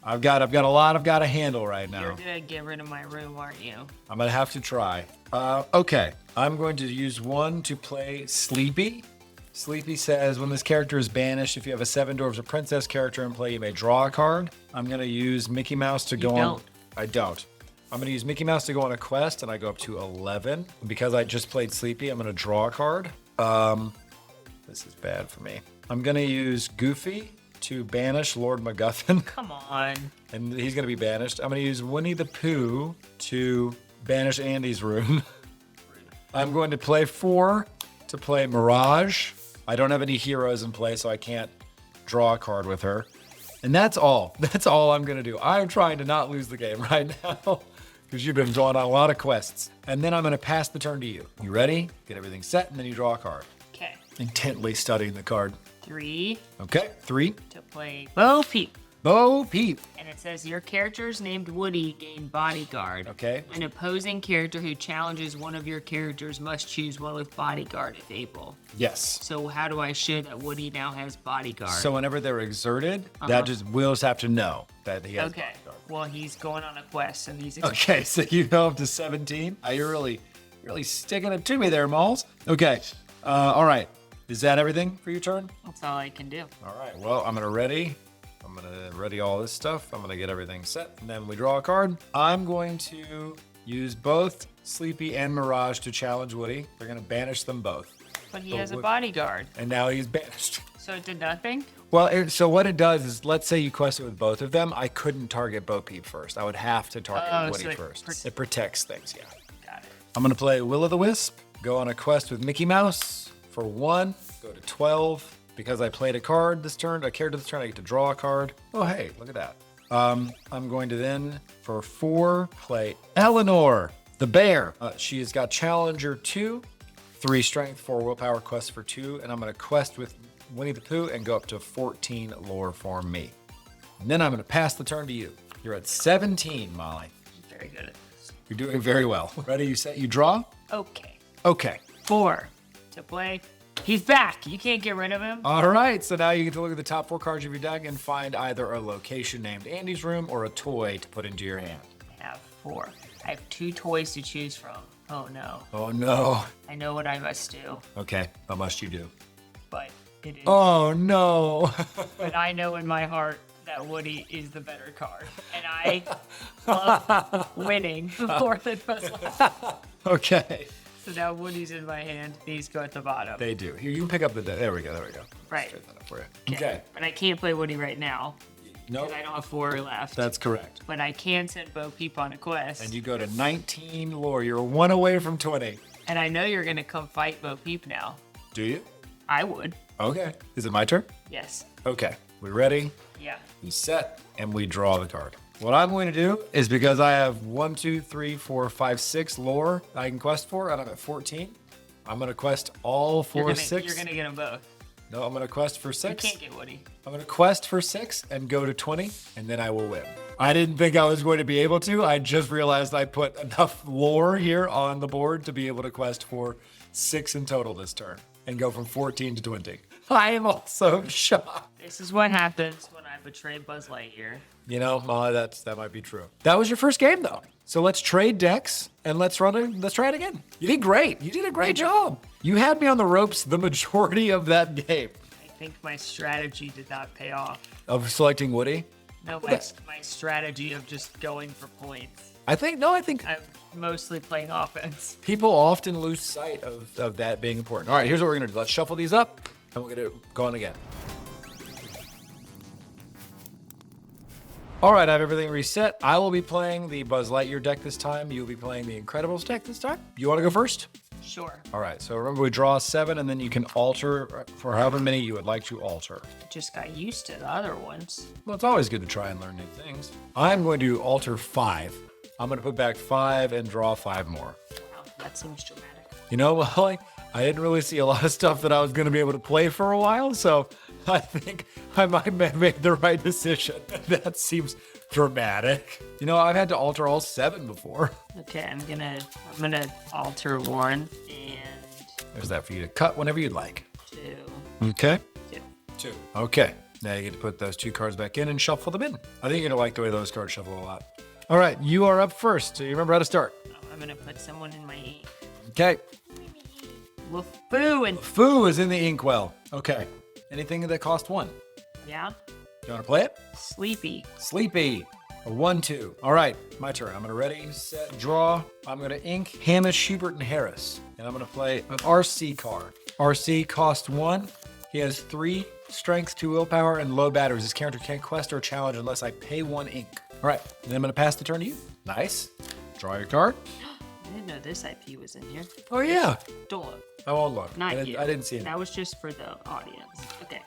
I've got a lot I've got to handle right now. You're gonna get rid of my room, aren't you? I'm gonna have to try. Okay, I'm going to use 1 to play Sleepy. Sleepy says, when this character is banished, if you have a 7 Dwarves or Princess character in play, you may draw a card. I'm gonna use Mickey Mouse to go on. don't. I don't. I'm gonna use Mickey Mouse to go on a quest, and I go up to 11. Because I just played Sleepy, I'm gonna draw a card. This is bad for me. I'm gonna use Goofy to banish Lord MacGuffin. Come on. And he's gonna be banished. I'm gonna use Winnie the Pooh to banish Andy's room. I'm going to play 4 to play Mirage. I don't have any heroes in play, so I can't draw a card with her. And that's all. That's all I'm gonna do. I'm trying to not lose the game right now because you've been drawing on a lot of quests. And then I'm gonna pass the turn to you. You ready? Get everything set, and then you draw a card. Okay. Intently studying the card. 3 Okay, 3. to play Bo Peep. Bo Peep. And it says your characters named Woody gain bodyguard. Okay. An opposing character who challenges one of your characters must choose one with bodyguard if able. Yes. So how do I show that Woody now has bodyguard? So whenever they're exerted, we'll just have to know that he has okay. bodyguard. Well, he's going on a quest, and he's Okay, so you go up to 17. You're really sticking it to me there, Malls. Okay. All right. Is that everything for your turn? That's all I can do. All right. Well, I'm gonna ready all this stuff. I'm gonna get everything set, and then we draw a card. I'm going to use both Sleepy and Mirage to challenge Woody. They're gonna banish them both, But he has a bodyguard. and now he's banished. So it did nothing? Well, so what it does is, let's say you quested with both of them. I couldn't target Bo Peep first. I would have to target Woody so it first. It protects things, yeah. Got it. I'm gonna play Will-O-the-Wisp, go on a quest with Mickey Mouse for 1, go to 12. Because I played a card this turn, a character this turn, I get to draw a card. Oh, hey, look at that. I'm going to then, for 4, play Eleanor, the bear. She has got Challenger 2, 3 Strength, 4 Willpower, quest for 2, and I'm gonna quest with Winnie the Pooh and go up to 14 lore for me. And then I'm gonna pass the turn to you. You're at 17, Molly. Very good at this. You're doing very well. Ready, you set, you draw? Okay. Okay. 4 to play. He's back. You can't get rid of him. All right, so now you get to look at the top 4 cards of your deck and find either a location named Andy's room or a toy to put into your hand. I have 4. I have 2 toys to choose from. Oh no. Oh no. I know what I must do, Okay, what must you do? but it is. Oh no. But I know in my heart that Woody is the better card, and I love winning more than puzzle. Okay. So now Woody's in my hand. These go at the bottom. They do. Here, you can pick up the deck. There we go. Right. Straighten that up for you. Okay. But I can't play Woody right now No, because I don't have 4 left. that's correct. But I can send Bo Peep on a quest. And you go to 19 lore. You're 1 away from 20. And I know you're gonna come fight Bo Peep now. Do you? I would. Okay. Is it my turn? Yes. Okay. We ready? Yeah. We set and we draw the card. What I'm going to do is, because I have 1, 2, 3, 4, 5, 6 lore I can quest for, and I'm at 14. I'm gonna quest all 4, 6. You're gonna get them both. No, I'm gonna quest for 6. You can't get Woody. I'm gonna quest for 6 and go to 20, and then I will win. I didn't think I was going to be able to. I just realized I put enough lore here on the board to be able to quest for 6 in total this turn and go from 14 to 20. I am also shocked. This is what happens when I betray Buzz Lightyear. You know, Molly, that might be true. That was your first game, though. So let's trade decks and let's try it again. You did great. You did a great job. You had me on the ropes the majority of that game. I think my strategy did not pay off. Of selecting Woody? No, my strategy of just going for points. I think I'm mostly playing offense. people often lose sight of that being important. All right, here's what we're gonna do. Let's shuffle these up and we're gonna go on again. All right, I have everything reset. I will be playing the Buzz Lightyear deck this time. You'll be playing the Incredibles deck this time. You want to go first? Sure. All right, so remember we draw 7 and then you can alter for however many you would like to alter. Just got used to the other ones. Well, it's always good to try and learn new things. I'm going to alter 5. I'm going to put back 5 and draw 5 more. Wow, that seems dramatic. You know, Molly, I didn't really see a lot of stuff that I was going to be able to play for a while, so I think I might have made the right decision. That seems dramatic. You know, I've had to alter all 7 before. Okay, I'm gonna alter 1 and There's that for you to cut whenever you'd like. 2. Okay. 2. 2. Okay. Now you get to put those 2 cards back in and shuffle them in. I think you're going to like the way those cards shuffle a lot. All right, you are up first. So you remember how to start. I'm gonna put someone in my ink. Okay. LeFou and Foo is in the inkwell. Okay. Anything that cost 1. yeah, You want to play it? Sleepy. Sleepy. A 1-2. All right, my turn. I'm going to ready, set, draw. I'm going to ink Hamish, Schubert, and Harris. And I'm going to play an RC card. RC cost 1. He has 3 strength, 2 willpower, and low batteries. His character can't quest or challenge unless I pay 1 ink. All right, and then I'm going to pass the turn to you. Nice. Draw your card. I didn't know this IP was in here. Oh, yeah. Don't look. I won't look. Not I you. didn't see it. That was just for the audience. Okay.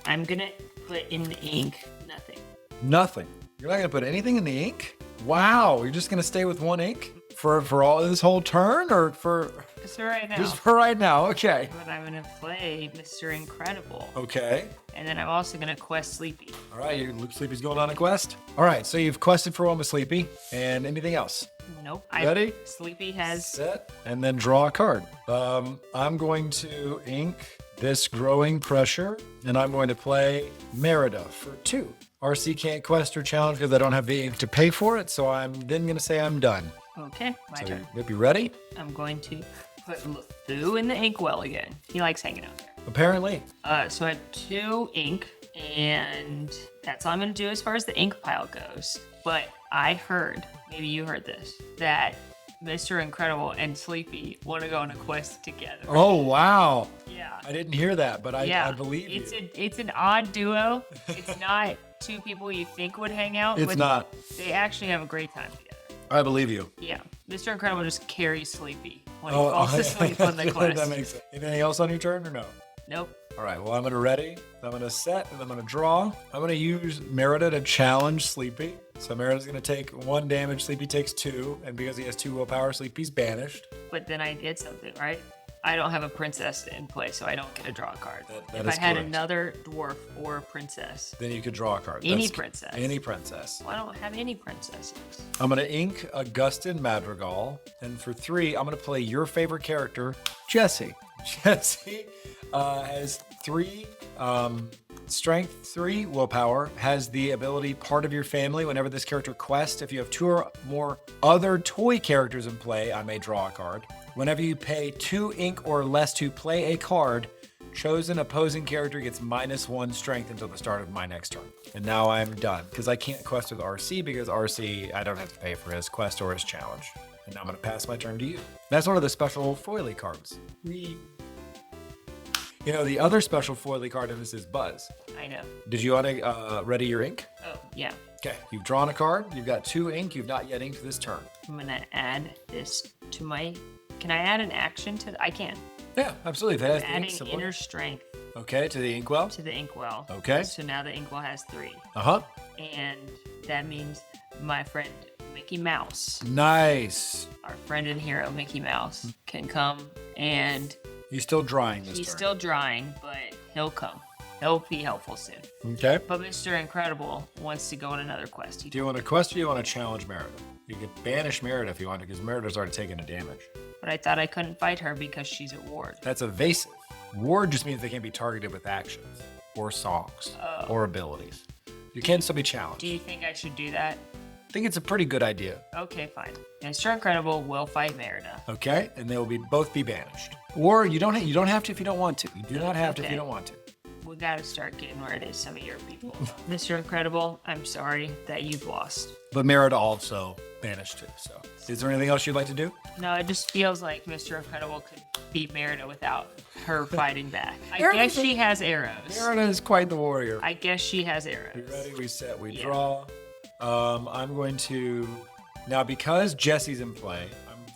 I'm gonna put in the ink nothing. Nothing. You're not going to put anything in the ink? Wow. You're just going to stay with 1 ink for all this whole turn or for... Just for right now. Just for right now. Okay. But I'm gonna play Mr. Incredible. Okay. And then I'm also gonna quest Sleepy. All right, your Sleepy's going on a quest. All right, so you've quested for 1 with Sleepy, and anything else? Nope. Ready? Sleepy has Set, and then draw a card. I'm going to ink this Growing Pressure, and I'm going to play Merida for 2. RC can't quest or challenge because I don't have the ink to pay for it, so I'm then going to say I'm done. okay. My turn. Yep, you ready? I'm going to put LeFou in the inkwell again. He likes hanging out there. Apparently. So I have 2 ink, and that's all I'm gonna do as far as the ink pile goes. But I heard, maybe you heard this, that Mr. Incredible and Sleepy want to go on a quest together. Oh, wow. Yeah. I didn't hear that, but I believe it's you. It's an odd duo. It's not 2 people you think would hang out. It's not. They actually have a great time together. I believe you. Yeah. Mr. Incredible just carries Sleepy when he falls asleep on the quest. That makes sense. Anything else on your turn or no? Nope. All right, well, I'm going to ready. I'm going to set, and I'm going to draw. I'm going to use Merida to challenge Sleepy. So Merida's going to take 1 damage. Sleepy takes 2. And because he has 2 willpower, Sleepy's banished. But then I did something, right? I don't have a princess in play, so I don't get to draw a card. That if is I had correct. another dwarf or a princess, Then you could draw a card. Any princess. Any princess. well, I don't have any princesses. I'm going to ink Augustin Madrigal. And for 3, I'm going to play your favorite character, Jesse. Jesse has 3 strength, 3 willpower, has the ability part of your family. Whenever this character quests, if you have 2 or more other toy characters in play, I may draw a card. Whenever you pay 2 ink or less to play a card, chosen opposing character gets -1 strength until the start of my next turn. And now I'm done because I can't quest with RC because RC, I don't have to pay for his quest or his challenge. And now I'm going to pass my turn to you. That's one of the special foily cards. You know, the other special foily card in this is Buzz. I know. Did you want to ready your ink? Oh, yeah. Okay, you've drawn a card. You've got 2 ink. You've not yet inked this turn. I'm going to add this to my... Can I add an action to... I can. Yeah, absolutely. If it has the ink Adding symbol. inner strength Okay, to the inkwell. to the inkwell. Okay. So now the inkwell has 3. Uh-huh. And that means my friend Mickey Mouse, Nice. our friend and hero Mickey Mouse, can come and He's still drying this he's turn. still drying, but he'll come. He'll be helpful soon. Okay. But Mr. Incredible wants to go on another quest. Do you want to quest or do you want to challenge Merida? You could banish Merida if you want to, because Merida's already taken a damage. But I thought I couldn't fight her because she's a ward. That's evasive. Ward just means they can't be targeted with actions or songs or abilities. You can still be challenged. Do you think I should do that? think it's a pretty good idea. Okay, fine. Mr. Incredible will fight Merida. Okay, and they will both be banished. Or you don't have to if you don't want to. You do not have to if you don't want to. We gotta start getting rid of some of your people. Mr. Incredible, I'm sorry that you've lost. But Merida also banished too. So, is there anything else you'd like to do? No, it just feels like Mr. Incredible could beat Merida without her fighting back. I Merida- guess she has arrows. Merida is quite the warrior. I guess she has arrows. We ready? We set. We draw. I'm going to now because Jesse's in play.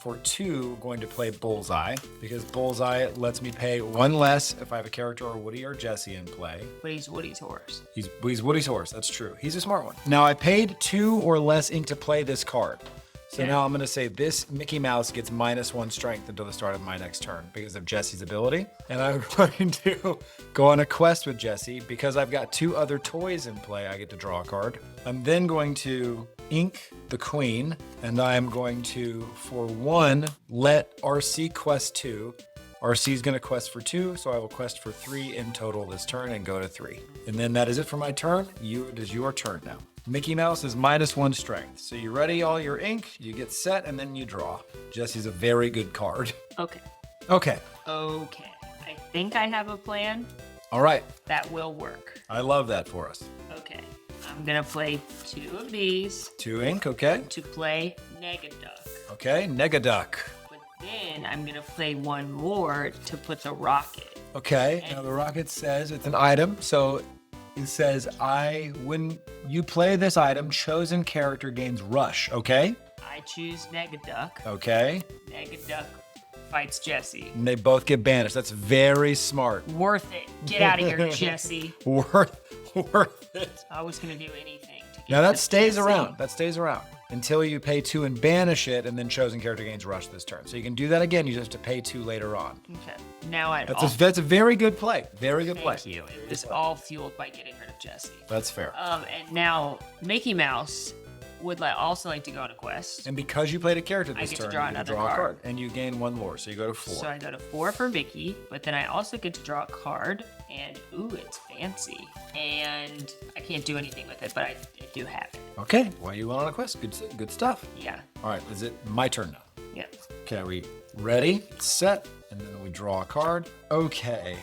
For 2, going to play Bullseye, because Bullseye lets me pay 1 less if I have a character or Woody or Jesse in play. But he's Woody's horse. He's Woody's horse, that's true. He's a smart one. Now I paid 2 or less ink to play this card. So now I'm gonna say this Mickey Mouse gets -1 strength until the start of my next turn because of Jesse's ability. And I'm going to go on a quest with Jesse because I've got 2 other toys in play. I get to draw a card. I'm then going to ink the Queen, and I am going to, for 1, let RC quest 2. RC is going to quest for 2, so I will quest for 3 in total this turn and go to 3. And then that is it for my turn. It is your turn now. Mickey Mouse is -1 strength. So you ready all your ink, you get set, and then you draw. Jesse's a very good card. Okay. Okay. Okay. I think I have a plan All right. that will work. I love that for us. Okay. I'm gonna play 2 of these 2 ink, okay. to play Negaduck. Okay, Negaduck. But then I'm gonna play 1 more to put the rocket. Okay, now the rocket says it's an item, so it says when you play this item, chosen character gains rush, okay? I choose Negaduck. Okay. Negaduck fights Jesse. And they both get banished. That's very smart. Worth it. Get out of here, Jesse. Worth it. I was gonna do anything to get Now that to stays Jesse. around. That stays around until you pay 2 and banish it, and then chosen character gains rush this turn. So you can do that again. You just have to pay 2 later on. Okay. Now I. That's a very good play. Very good play. Thank you. It was all fueled by getting rid of Jesse. That's fair. And now Mickey Mouse would also like to go on a quest. And because you played a character this get to turn, draw you get to another draw a card. card, and you gain 1 lore, so you go to 4. So I go to 4 for Mickey, but then I also get to draw a card, and ooh, it's fancy. And I can't do anything with it, but I do have it. Okay, well, you went on a quest. Good stuff. Yeah. All right, is it my turn now? Yeah. Okay, are we ready, set, and then we draw a card. Okay,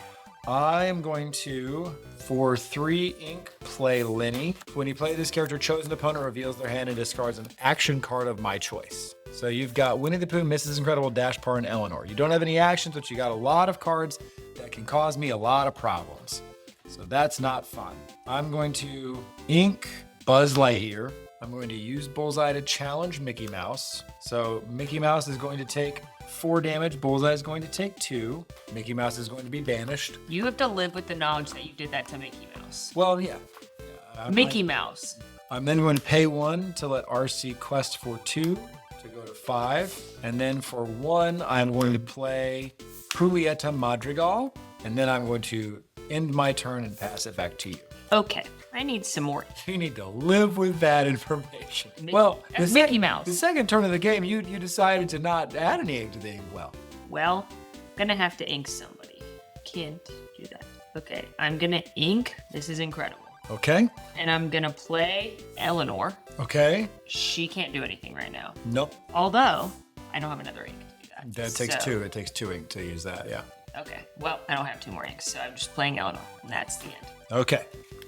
I am going to, for 3 ink, play Lenny. When you play this character, chosen opponent reveals their hand and discards an action card of my choice. So you've got Winnie the Pooh, Mrs. Incredible, Dashpar, and Eleanor. You don't have any actions, but you got a lot of cards that can cause me a lot of problems. So that's not fun. I'm going to ink Buzz Lightyear. I'm going to use Bullseye to challenge Mickey Mouse. So Mickey Mouse is going to take 4 damage. Bullseye is going to take 2. Mickey Mouse is going to be banished. You have to live with the knowledge that you did that to Mickey Mouse. Well, yeah. Mickey Mouse. I'm then going to pay 1 to let RC quest for 2 to go to 5. And then for 1, I'm going to play Julieta Madrigal. And then I'm going to end my turn and pass it back to you. Okay. I need some more. You need to live with that information. Mickey Mouse. The second turn of the game, you decided to not add any ink to the game. Well, gonna have to ink somebody. Can't do that. Okay, I'm gonna ink. This is incredible. Okay. And I'm gonna play Eleanor. Okay. She can't do anything right now. Nope. Although, I don't have another ink to do that. That takes 2. It takes 2 ink to use that, yeah. Okay, well, I don't have 2 more inks, so I'm just playing Eleanor, and that's the end. Okay.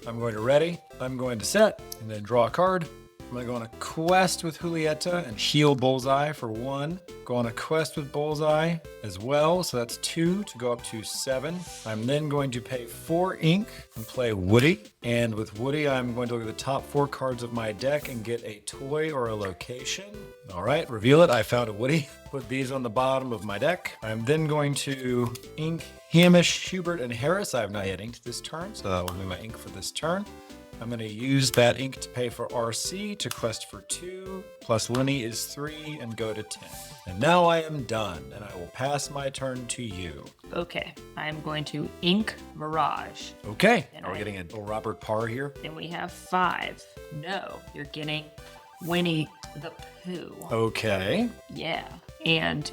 I'm going to ready. I'm going to set and then draw a card. I'm going to go on a quest with Julieta and heal Bullseye for 1. Go on a quest with Bullseye as well. So that's 2 to go up to 7. I'm then going to pay 4 ink and play Woody. And with Woody, I'm going to look at the top 4 cards of my deck and get a toy or a location. All right, reveal it. I found a Woody. Put these on the bottom of my deck. I'm then going to ink Hamish, Hubert, and Harris. I have not yet inked this turn, so that will be my ink for this turn. I'm going to use that ink to pay for RC to quest for 2, plus Lenny is 3, and go to 10. And now I am done, and I will pass my turn to you. Okay, I'm going to ink Mirage. Okay, And are we getting a little Robert Parr here? Then we have 5. No, you're getting Winnie the Pooh. Okay. Yeah, and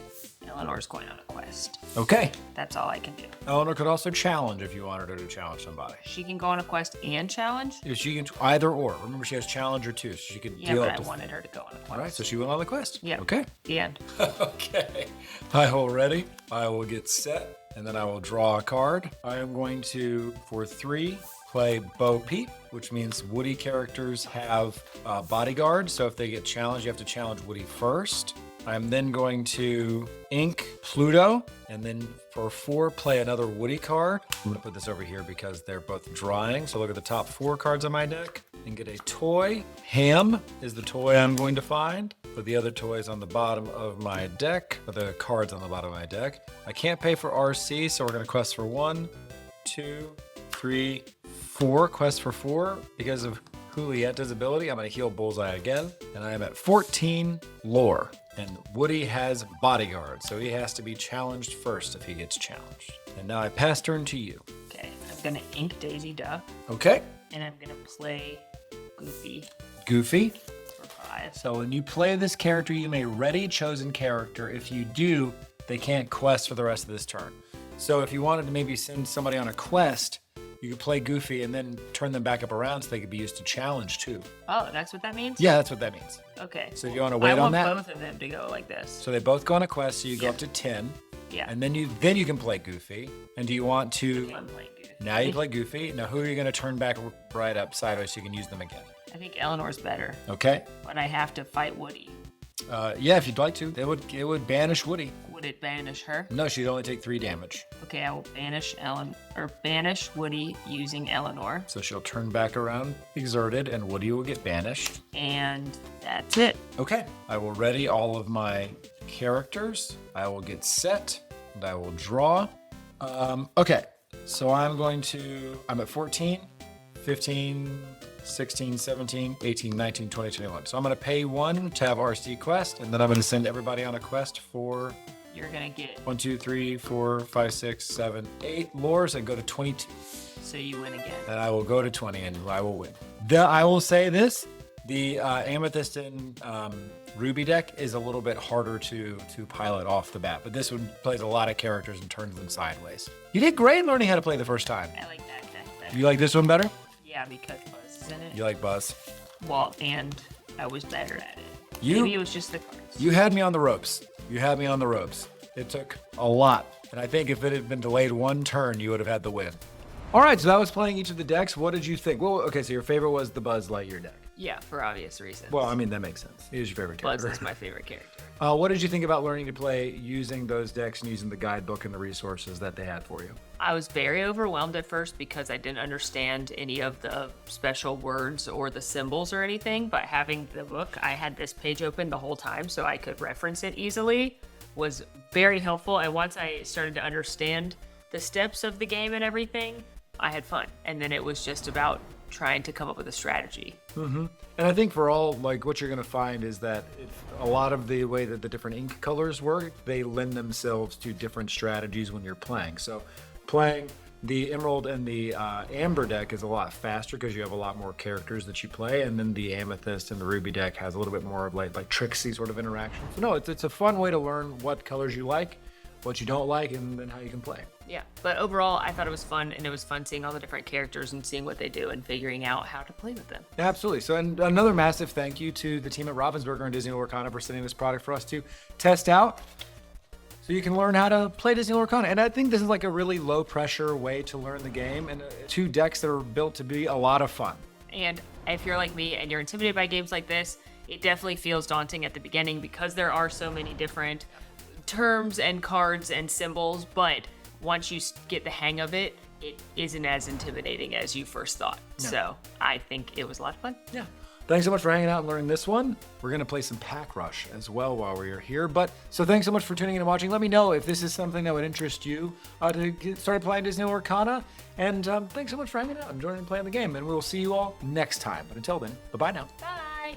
Eleanor's going on a quest. Okay. That's all I can do. Eleanor could also challenge if you wanted her to challenge somebody. She can go on a quest and challenge? If she can either or. Remember, she has challenger too, so she could Yeah, deal but up I to. wanted her to go on a quest. All right, so she went on the quest. Yeah. Okay. The end. Okay. I will ready. I will get set, and then I will draw a card. I am going to, for 3, play Bo Peep, which means Woody characters have bodyguards. So if they get challenged, you have to challenge Woody first. I'm then going to ink Pluto, and then for 4, play another Woody card. I'm gonna put this over here because they're both drawing. So look at the top 4 cards on my deck and get a toy. Ham is the toy I'm going to find. Put the other toys on the bottom of my deck, or the cards on the bottom of my deck. I can't pay for RC, so we're gonna quest for 1, 2, 3, 4. Quest for 4 because of Julietta's ability. I'm gonna heal Bullseye again, and I am at 14 lore. And Woody has bodyguard, so he has to be challenged first if he gets challenged. And now I pass turn to you. Okay, I'm gonna ink Daisy Duck, Okay. and I'm gonna play Goofy Goofy. for 5. So when you play this character, you may ready chosen character. If you do, they can't quest for the rest of this turn. So if you wanted to maybe send somebody on a quest, you could play Goofy and then turn them back up around so they could be used to challenge too. Oh, that's what that means? Yeah, that's what that means. Okay. So you want to wait on I want that? both of them to go like this. So they both go on a quest, so you go Yeah. up to 10. Yeah. And then you can play Goofy. And do you want to... I'm playing Goofy. Now you play Goofy. Now who are you going to turn back right up sideways so you can use them again? I think Eleanor's better, Okay. but I have to fight Woody. Yeah, if you'd like to. It would banish Woody. Would it banish her? No, she'd only take 3 damage. Okay, I will banish Woody using Eleanor, So she'll turn back around exerted and Woody will get banished. and that's it. Okay. I will ready all of my characters. I will get set and I will draw. Okay. So I'm at 14, 15, 16, 17, 18, 19, 20, 21. So I'm going to pay 1 to have RC quest, and then I'm going to send everybody on a quest for You're gonna get 1, 2, 3, 4, 5, 6, 7, 8 lures and go to 22. so you win again. And I will go to 20 and I will win. I will say this, the Amethyst and Ruby deck is a little bit harder to pilot off the bat, but this one plays a lot of characters and turns them sideways. You did great learning how to play the first time. I like that deck better. You like this one better? Yeah, because Buzz is in it. You like Buzz? Well, and I was better at it. You- Maybe it was just the cards. You had me on the ropes. You had me on the ropes. It took a lot. And I think if it had been delayed 1 turn, you would have had the win. All right, so that was playing each of the decks. What did you think? Well, okay, so your favorite was the Buzz Lightyear deck. Yeah, for obvious reasons. Well, I mean, that makes sense. He is your favorite Buzz character. is my favorite character. What did you think about learning to play using those decks and using the guidebook and the resources that they had for you? I was very overwhelmed at first because I didn't understand any of the special words or the symbols or anything, but having the book, I had this page open the whole time so I could reference it easily, was very helpful. And once I started to understand the steps of the game and everything, I had fun. And then it was just about trying to come up with a strategy. And I think for all, like, what you're going to find is that a lot of the way that the different ink colors work, they lend themselves to different strategies when you're playing. So playing the Emerald and the Amber deck is a lot faster because you have a lot more characters that you play, and then the Amethyst and the Ruby deck has a little bit more of like tricksy sort of interaction. So no, it's a fun way to learn what colors you like, what you don't like, and then how you can play. Yeah, but overall, I thought it was fun, and it was fun seeing all the different characters and seeing what they do and figuring out how to play with them. Absolutely. So, and another massive thank you to the team at Ravensburger and Disney Lorcana for sending this product for us to test out, so you can learn how to play Disney Lorcana. And I think this is like a really low pressure way to learn the game, and 2 decks that are built to be a lot of fun. And if you're like me and you're intimidated by games like this, it definitely feels daunting at the beginning because there are so many different terms and cards and symbols, but once you get the hang of it, it isn't as intimidating as you first thought. No. So I think it was a lot of fun. Yeah. Thanks so much for hanging out and learning this one. We're going to play some Pack Rush as well while we're here. So thanks so much for tuning in and watching. Let me know if this is something that would interest you to get started playing Disney Lorcana. And thanks so much for hanging out and joining and playing the game. And we will see you all next time. But until then, bye-bye now. Bye.